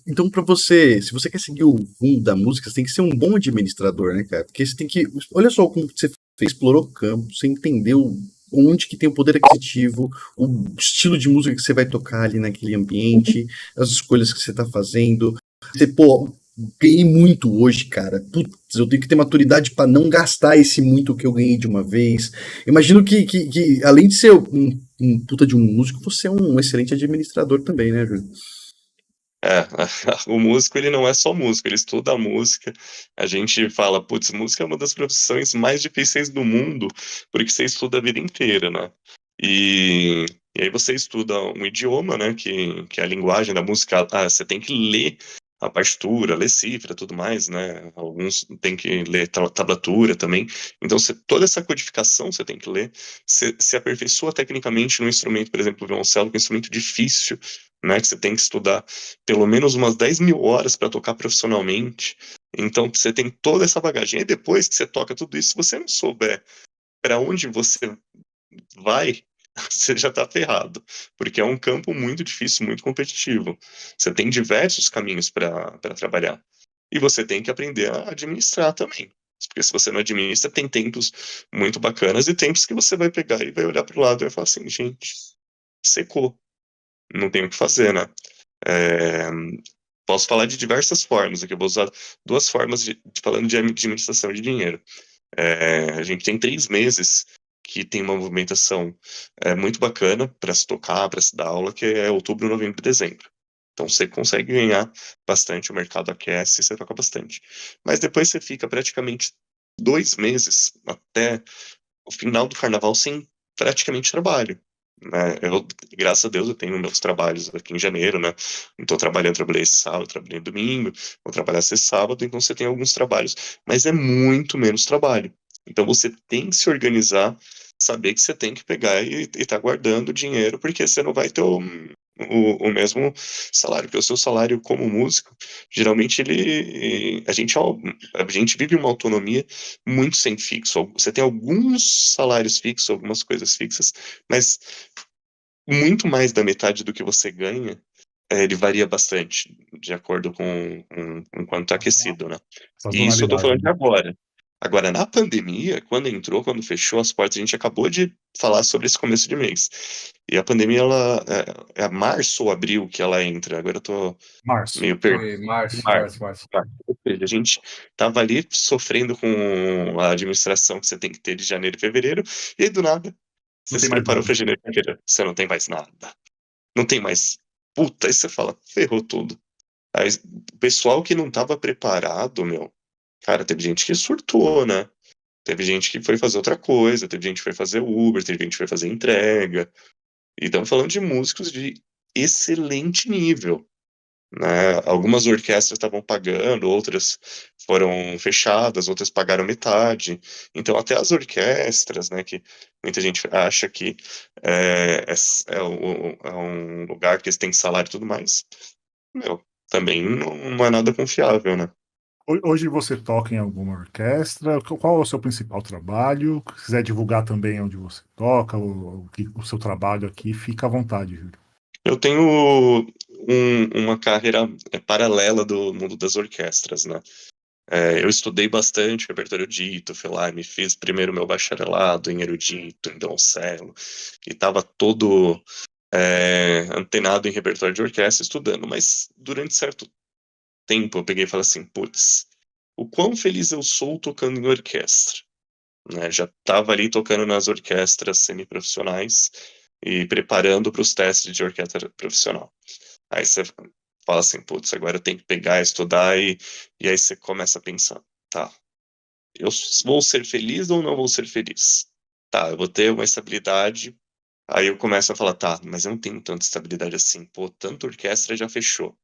Speaker 3: Então, pra você, se você quer seguir o rumo da música, você tem que ser um bom administrador, né, cara? Porque você tem que. Olha só como você fez, explorou o campo, você entendeu onde que tem o poder aquisitivo, o estilo de música que você vai tocar ali naquele ambiente, as escolhas que você tá fazendo. Você, pô, ganhei muito hoje, cara. Putz, eu tenho que ter maturidade pra não gastar esse muito que eu ganhei de uma vez. Imagino que além de ser um puta de um músico, você é um excelente administrador também, né, Júlio?
Speaker 4: É, o músico, ele não é só músico, ele estuda a música. A gente fala, putz, música é uma das profissões mais difíceis do mundo, porque você estuda a vida inteira, né? E, e aí você estuda um idioma, né, que é a linguagem da música. Você tem que ler a partitura, ler cifra, tudo mais, né? Alguns tem que ler tablatura também. Então, toda essa codificação você tem que ler. Você se aperfeiçoa tecnicamente no instrumento, por exemplo, o violoncelo, que é um instrumento difícil, né, que você tem que estudar pelo menos umas 10 mil horas para tocar profissionalmente. Então você tem toda essa bagagem. E depois que você toca tudo isso, se você não souber para onde você vai, você já está ferrado, porque é um campo muito difícil, muito competitivo. Você tem diversos caminhos para trabalhar. E você tem que aprender a administrar também. Porque se você não administra, tem tempos muito bacanas e tempos que você vai pegar e vai olhar para o lado e vai falar assim, gente, secou, não tem o que fazer, né? É, posso falar de diversas formas, aqui eu vou usar duas formas falando de administração de dinheiro. A gente tem 3 meses que tem uma movimentação muito bacana para se tocar, para se dar aula, que é outubro, novembro e dezembro. Então você consegue ganhar bastante, o mercado aquece e você toca bastante. Mas depois você fica praticamente 2 meses até o final do carnaval sem praticamente trabalho. né? Graças a Deus, eu tenho meus trabalhos aqui em janeiro, né? Não tô trabalhando, trabalhei esse sábado, trabalhei domingo, vou trabalhar esse sábado, então você tem alguns trabalhos, mas é muito menos trabalho. Então você tem que se organizar, saber que você tem que pegar e tá guardando dinheiro, porque você não vai ter o mesmo salário, porque o seu salário como músico, geralmente a gente vive uma autonomia muito sem fixo. Você tem alguns salários fixos, algumas coisas fixas, mas muito mais da metade do que você ganha, ele varia bastante, de acordo com quanto tá aquecido, né? E isso eu tô
Speaker 1: Sazonalidade,
Speaker 4: falando de
Speaker 1: né?
Speaker 4: agora. Agora, na pandemia, quando fechou as portas, a gente acabou de falar sobre esse começo de mês. E a pandemia, ela é março ou abril que ela entra. Agora eu tô
Speaker 1: Março.
Speaker 4: meio perdido.
Speaker 2: Foi março,
Speaker 4: Março.
Speaker 2: março, março.
Speaker 4: Ou seja, a gente tava ali sofrendo com a administração que você tem que ter de janeiro e fevereiro, e aí do nada,
Speaker 1: Não
Speaker 4: você
Speaker 1: tem
Speaker 4: se
Speaker 1: mais
Speaker 4: preparou
Speaker 1: nada.
Speaker 4: para janeiro e fevereiro, você não tem mais nada. Não tem mais. Puta, aí você fala, ferrou tudo. Aí, o pessoal que não tava preparado, meu, cara, teve gente que surtou, né? Teve gente que foi fazer outra coisa, teve gente que foi fazer Uber, teve gente que foi fazer entrega. E estamos falando de músicos de excelente nível, né? Algumas orquestras estavam pagando, outras foram fechadas, outras pagaram metade. Então, até as orquestras, né, que muita gente acha que é um lugar que eles têm salário e tudo mais, meu, também não é nada confiável, né?
Speaker 1: Hoje você toca em alguma orquestra? Qual é o seu principal trabalho? Se quiser divulgar também onde você toca, o seu trabalho aqui, fica à vontade, Júlio.
Speaker 4: Eu tenho uma carreira paralela do mundo das orquestras, né? Eu estudei bastante repertório dito, fui lá e me fiz primeiro meu bacharelado em erudito, em violoncelo, e estava todo antenado em repertório de orquestra estudando, mas durante certo tempo eu peguei e falei assim, putz, o quão feliz eu sou tocando em orquestra, né? Já estava ali tocando nas orquestras semiprofissionais e preparando para os testes de orquestra profissional. Aí você fala assim, putz, agora eu tenho que pegar, estudar, e aí você começa a pensar, tá, eu vou ser feliz ou não vou ser feliz? Tá, eu vou ter uma estabilidade, aí eu começo a falar, tá, mas eu não tenho tanta estabilidade assim, pô, tanta orquestra já fechou.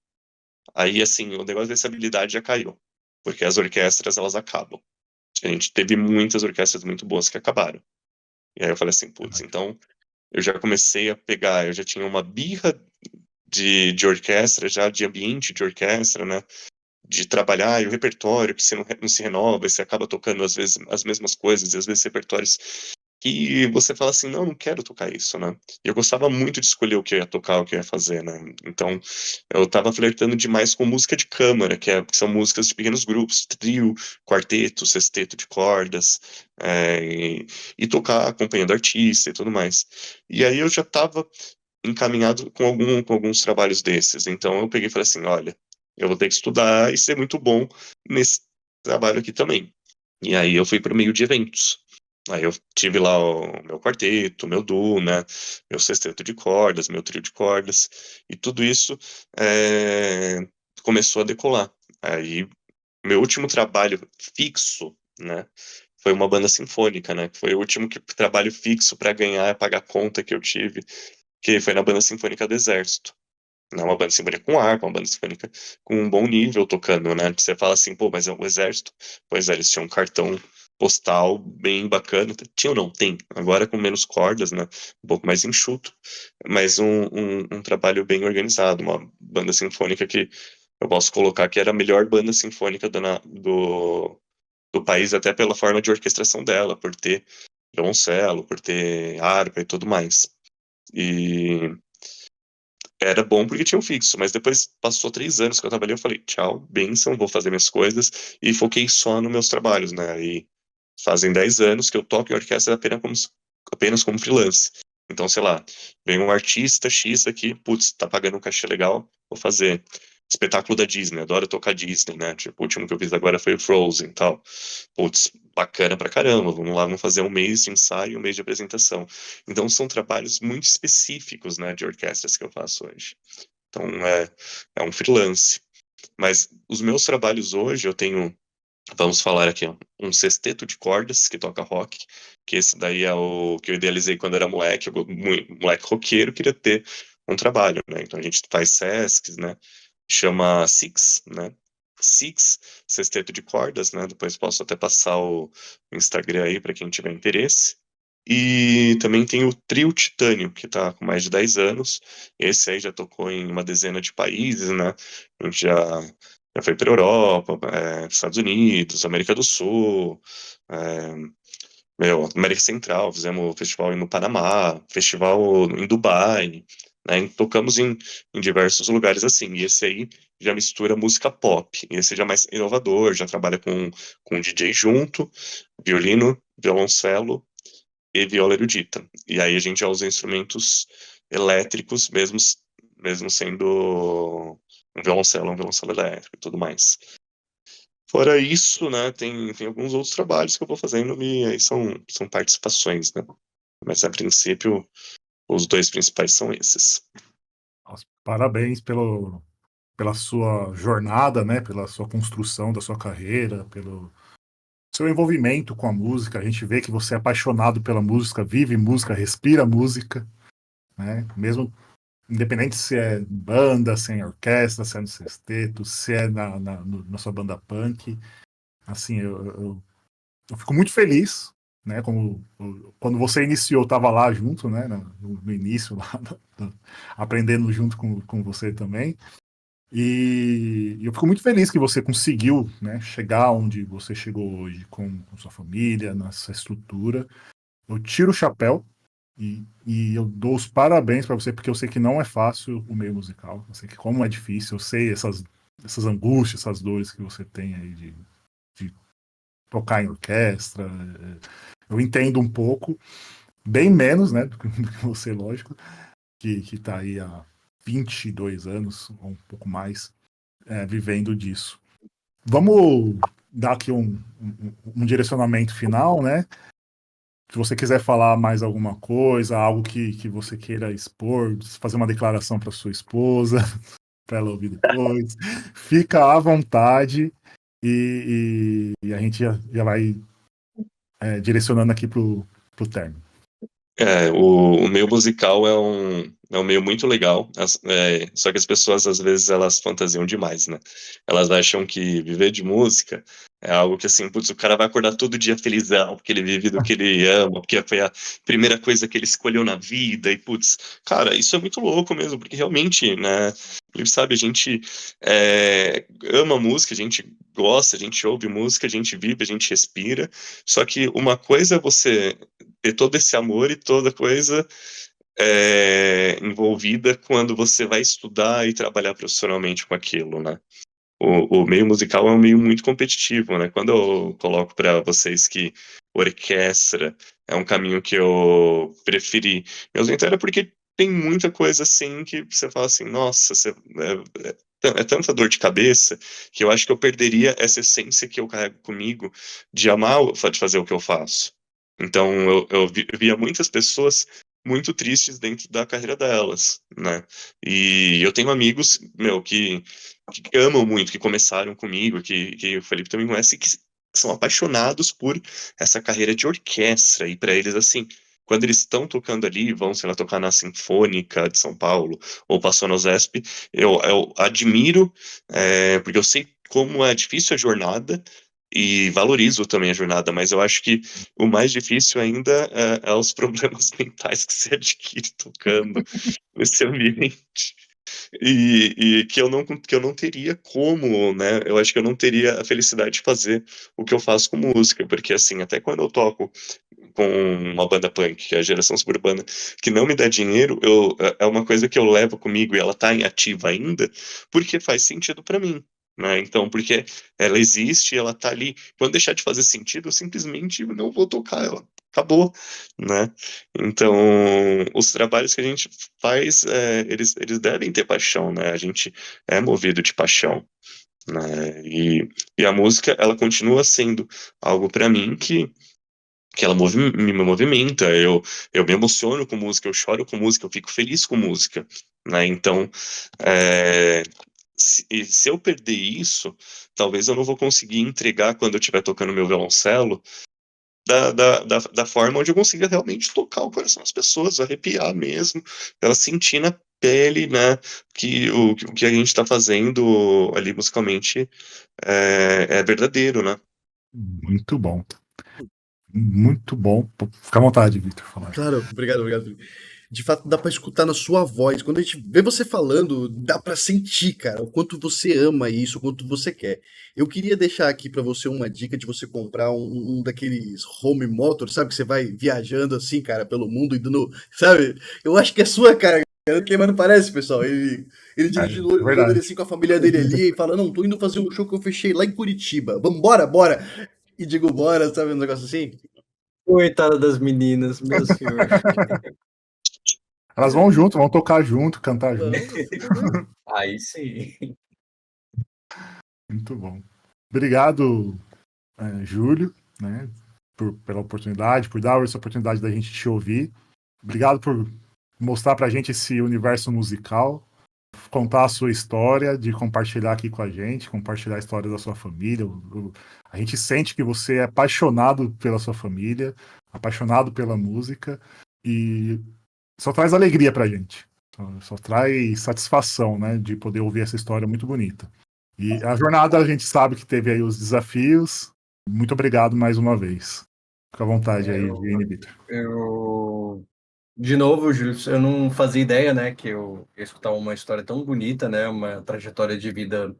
Speaker 4: Aí, assim, o negócio da estabilidade já caiu, porque as orquestras, elas acabam. A gente teve muitas orquestras muito boas que acabaram. E aí eu falei assim, putz,
Speaker 1: Verdade.
Speaker 4: então eu já comecei a pegar, eu já tinha uma birra de orquestra, já de ambiente de orquestra, né? De trabalhar, e o repertório que você não se renova, e você acaba tocando às vezes as mesmas coisas, e às vezes repertórios que você fala assim, não quero tocar isso, né? E eu gostava muito de escolher o que eu ia tocar, o que eu ia fazer, né? Então, eu tava flertando demais com música de câmara, que são músicas de pequenos grupos, trio, quarteto, sexteto de cordas, e tocar acompanhando artista e tudo mais. E aí eu já tava encaminhado com alguns trabalhos desses. Então eu peguei e falei assim, olha, eu vou ter que estudar e ser muito bom nesse trabalho aqui também. E aí eu fui para o meio de eventos. Aí eu tive lá o meu quarteto, meu duo, né, meu sexteto de cordas, meu trio de cordas, e tudo isso é, começou a decolar. Aí meu último trabalho fixo, né, foi uma banda sinfônica, né, foi o último trabalho fixo para ganhar, pagar a conta que eu tive, que foi na Banda Sinfônica do Exército. Não uma banda sinfônica com harpa, uma banda sinfônica com um bom nível tocando, né? Você fala assim, pô, mas é o Exército. Pois é, eles tinham um cartão postal bem bacana. Tinham, não, tem. Agora com menos cordas, né? Um pouco mais enxuto. Mas um trabalho bem organizado. Uma banda sinfônica que eu posso colocar que era a melhor banda sinfônica do país, até pela forma de orquestração dela, por ter violoncelo, por ter harpa e tudo mais. E era bom porque tinha um fixo, mas depois passou 3 anos que eu trabalhei, eu falei, tchau, benção, vou fazer minhas coisas, e foquei só nos meus trabalhos, né? E fazem 10 anos que eu toco em orquestra apenas como freelance. Então, sei lá, vem um artista X aqui, putz, tá pagando um cachê legal, vou fazer. Espetáculo da Disney, adoro tocar Disney, né? Tipo, o último que eu fiz agora foi o Frozen e tal. Putz, bacana pra caramba, vamos lá, vamos fazer um mês de ensaio, um mês de apresentação. Então são trabalhos muito específicos, né, de orquestras que eu faço hoje. Então é um freelance. Mas os meus trabalhos hoje, eu tenho Vamos falar aqui, ó, um sexteto de cordas que toca rock, que esse daí é o que eu idealizei quando era moleque, moleque roqueiro, queria ter um trabalho, né? Então a gente faz Sescs, né? Chama Six, né? Six, sexteto de cordas, né? Depois posso até passar o Instagram aí para quem tiver interesse. E também tem o Trio Titânio, que está com mais de 10 anos. Esse aí já tocou em uma dezena de países, né? A gente já foi para Europa, Estados Unidos, América do Sul, é, América Central, fizemos festival no Panamá, festival em Dubai, né? Tocamos em diversos lugares assim. E esse aí já mistura música pop. E esse já é mais inovador, já trabalha com DJ junto, violino, violoncelo e viola erudita. E aí a gente já usa instrumentos elétricos, mesmo sendo um violoncelo elétrico e tudo mais. Fora isso, né, tem alguns outros trabalhos que eu vou fazendo e aí são participações, né? Mas a princípio, os dois principais são esses.
Speaker 1: Nossa, parabéns pela sua jornada, né? Pela sua construção da sua carreira, pelo seu envolvimento com a música. A gente vê que você é apaixonado pela música, vive música, respira música, né? Mesmo independente se é banda, se é em orquestra, se é no sexteto, se é na sua banda punk. Assim, eu fico muito feliz, né? Quando você iniciou, eu estava lá junto, né? No início, lá, aprendendo junto com você também. E eu fico muito feliz que você conseguiu, né, chegar onde você chegou hoje, com sua família, nessa estrutura. Eu tiro o chapéu e eu dou os parabéns para você, porque eu sei que não é fácil o meio musical. Eu sei que como é difícil, eu sei essas angústias, essas dores que você tem aí de tocar em orquestra. Eu entendo um pouco, bem menos, né, do que você, lógico, que tá aí há 22 anos, ou um pouco mais, vivendo disso. Vamos dar aqui um direcionamento final, né? Se você quiser falar mais alguma coisa, algo que você queira expor, fazer uma declaração para sua esposa, para ela ouvir depois, fica à vontade e a gente já vai direcionando aqui pro término.
Speaker 4: O meio musical é um meio muito legal, só que as pessoas às vezes elas fantasiam demais, né? Elas acham que viver de música é algo que assim, putz, o cara vai acordar todo dia felizão, porque ele vive do que ele ama, porque foi a primeira coisa que ele escolheu na vida, e putz, cara, isso é muito louco mesmo, porque realmente, né, sabe, a gente ama música, a gente gosta, a gente ouve música, a gente vive, a gente respira, só que uma coisa é você ter todo esse amor e toda coisa envolvida quando você vai estudar e trabalhar profissionalmente com aquilo, né? O meio musical é um meio muito competitivo, né? Quando eu coloco para vocês que orquestra é um caminho que eu preferi me ausentar, era porque tem muita coisa assim que você fala assim, nossa, é tanta dor de cabeça que eu acho que eu perderia essa essência que eu carrego comigo de amar de fazer o que eu faço. Então eu via muitas pessoas muito tristes dentro da carreira delas, né? E eu tenho amigos, meu, que amam muito, que começaram comigo, que o Felipe também conhece, que são apaixonados por essa carreira de orquestra. E para eles, assim, quando eles estão tocando ali, vão, sei lá, tocar na Sinfônica de São Paulo ou passou na USP, eu admiro, porque eu sei como é difícil a jornada e valorizo também a jornada, mas eu acho que o mais difícil ainda é os problemas mentais que se adquire tocando nesse ambiente. E que eu não teria como, né? Eu acho que eu não teria a felicidade de fazer o que eu faço com música, porque assim, até quando eu toco com uma banda punk, que é a Geração Suburbana, que não me dá dinheiro, é uma coisa que eu levo comigo e ela tá em ativa ainda, porque faz sentido para mim. Né? Então, porque ela existe, ela tá ali. Quando deixar de fazer sentido, eu simplesmente não vou tocar ela. Acabou, né? Então, os trabalhos que a gente faz, eles devem ter paixão, né? A gente é movido de paixão, né? E a música, ela continua sendo algo para mim que ela me movimenta, eu me emociono com música, eu choro com música, eu fico feliz com música, né? Então, é, se eu perder isso, talvez eu não vou conseguir entregar quando eu estiver tocando meu violoncelo da forma onde eu consiga realmente tocar o coração das pessoas, arrepiar mesmo, ela sentir na pele, né, que o que a gente está fazendo ali musicalmente é verdadeiro, né?
Speaker 1: Muito bom. Muito bom. Fica à vontade, Victor, falar.
Speaker 3: Claro, obrigado. De fato, dá pra escutar na sua voz. Quando a gente vê você falando, dá pra sentir, cara, o quanto você ama isso, o quanto você quer. Eu queria deixar aqui pra você uma dica de você comprar um daqueles home motor, sabe? Que você vai viajando assim, cara, pelo mundo e dando, sabe? Eu acho que é sua cara, mas não parece, pessoal. Ele dirigindo o olho dele assim com a família dele ali e fala, não, tô indo fazer um show que eu fechei lá em Curitiba. Vambora, bora! E digo, bora, sabe? Um negócio assim.
Speaker 2: Coitada das meninas, meu senhor.
Speaker 1: Elas vão junto, vão tocar junto, cantar junto.
Speaker 2: Aí sim.
Speaker 1: Muito bom. Obrigado, Júlio, né, pela oportunidade, por dar essa oportunidade da gente te ouvir. Obrigado por mostrar pra gente esse universo musical, contar a sua história, de compartilhar aqui com a gente, compartilhar a história da sua família. A gente sente que você é apaixonado pela sua família, apaixonado pela música, e só traz alegria pra gente. Só traz satisfação, né, de poder ouvir essa história muito bonita. E a jornada, a gente sabe que teve aí os desafios. Muito obrigado mais uma vez. Fica à vontade aí, Vini, Victor.
Speaker 2: De novo, Júlio, eu não fazia ideia, né, que eu ia escutar uma história tão bonita, né, uma trajetória de vida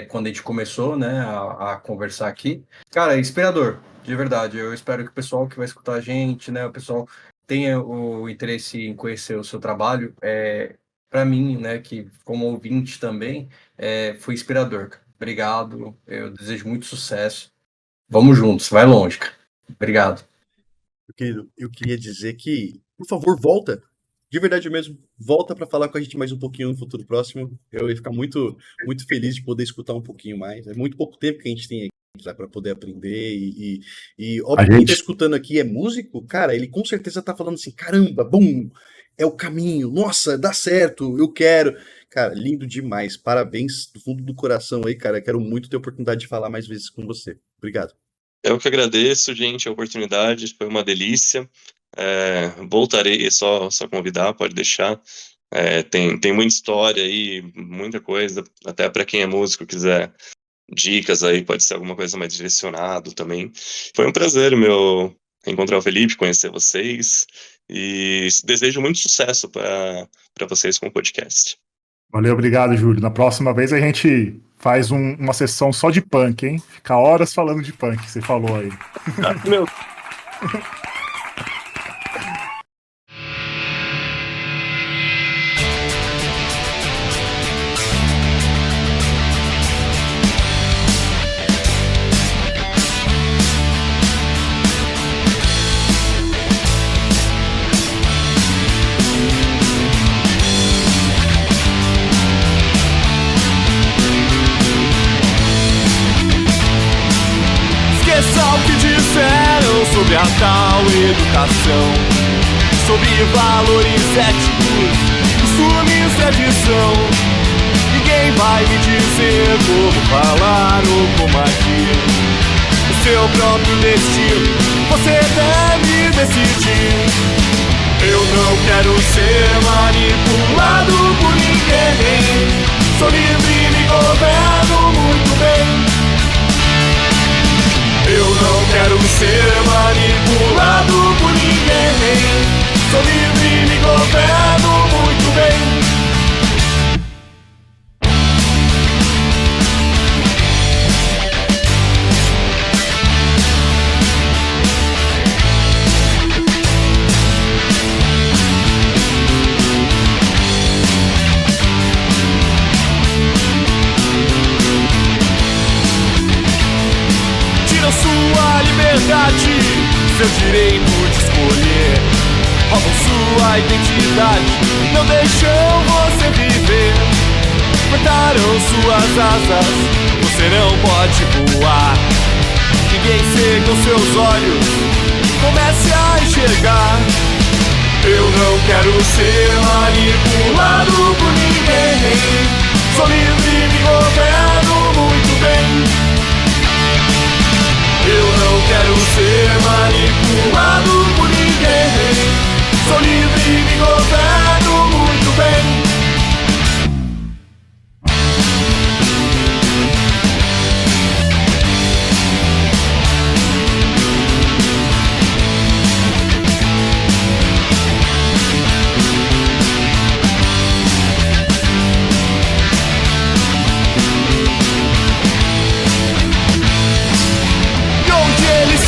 Speaker 2: quando a gente começou, né, a conversar aqui. Cara, é inspirador, de verdade. Eu espero que o pessoal que vai escutar a gente, né, o pessoal tenha o interesse em conhecer o seu trabalho. Para mim, né, que como ouvinte também, foi inspirador. Obrigado, eu desejo muito sucesso. Vamos juntos, vai longe, cara. Obrigado.
Speaker 3: Querido, eu queria dizer que, por favor, volta. De verdade mesmo, volta para falar com a gente mais um pouquinho no futuro próximo. Eu ia ficar muito, muito feliz de poder escutar um pouquinho mais. É muito pouco tempo que a gente tem aqui para poder aprender e óbvio, quem tá escutando aqui é músico, cara, ele com certeza tá falando assim, caramba, bom, é o caminho, nossa, dá certo, eu quero. Cara, lindo demais, parabéns do fundo do coração aí, cara, quero muito ter a oportunidade de falar mais vezes com você. Obrigado.
Speaker 4: Eu que agradeço, gente, a oportunidade, foi uma delícia. Voltarei, é só convidar, pode deixar. Tem muita história aí, muita coisa, até para quem é músico, quiser dicas aí, pode ser alguma coisa mais direcionado também. Foi um prazer meu encontrar o Felipe, conhecer vocês, e desejo muito sucesso para vocês com o podcast.
Speaker 1: Valeu, obrigado, Júlio. Na próxima vez a gente faz uma sessão só de punk, hein? Fica horas falando de punk, você falou aí.
Speaker 4: Meu...
Speaker 5: Sobre a tal educação, sobre valores éticos, costumes, tradição. Ninguém vai me dizer como falar ou como agir. O seu próprio destino, você deve decidir. Eu não quero ser manipulado por ninguém. Sou livre e me governo muito bem. Eu não quero ser manipulado por ninguém. Sou livre e me governo muito bem. Sua liberdade, seu direito de escolher, roubam sua identidade, não deixam você viver. Cortaram suas asas, você não pode voar. Ninguém cega os seus olhos, comece a enxergar. Eu não quero ser manipulado por ninguém. Sou livre e me governo muito bem. Eu não quero ser manipulado por ninguém. Sou livre e me governo muito bem.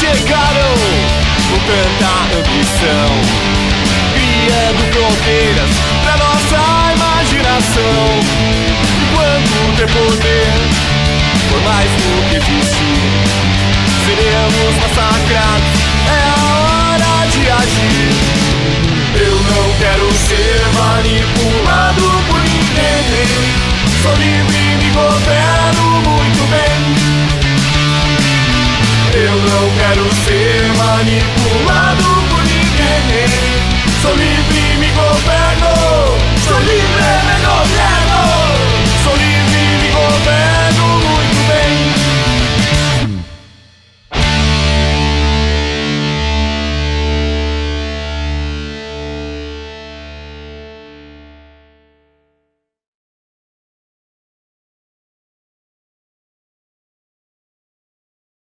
Speaker 5: Chegaram com tanta ambição, criando fronteiras pra nossa imaginação. Enquanto ter poder, por mais do que existir, seremos massacrados, é a hora de agir. Eu não quero ser manipulado por ninguém. Sou livre e me governo muito bem. Eu não quero ser manipulado por ninguém. Sou livre e me governo. Sou livre e me governo.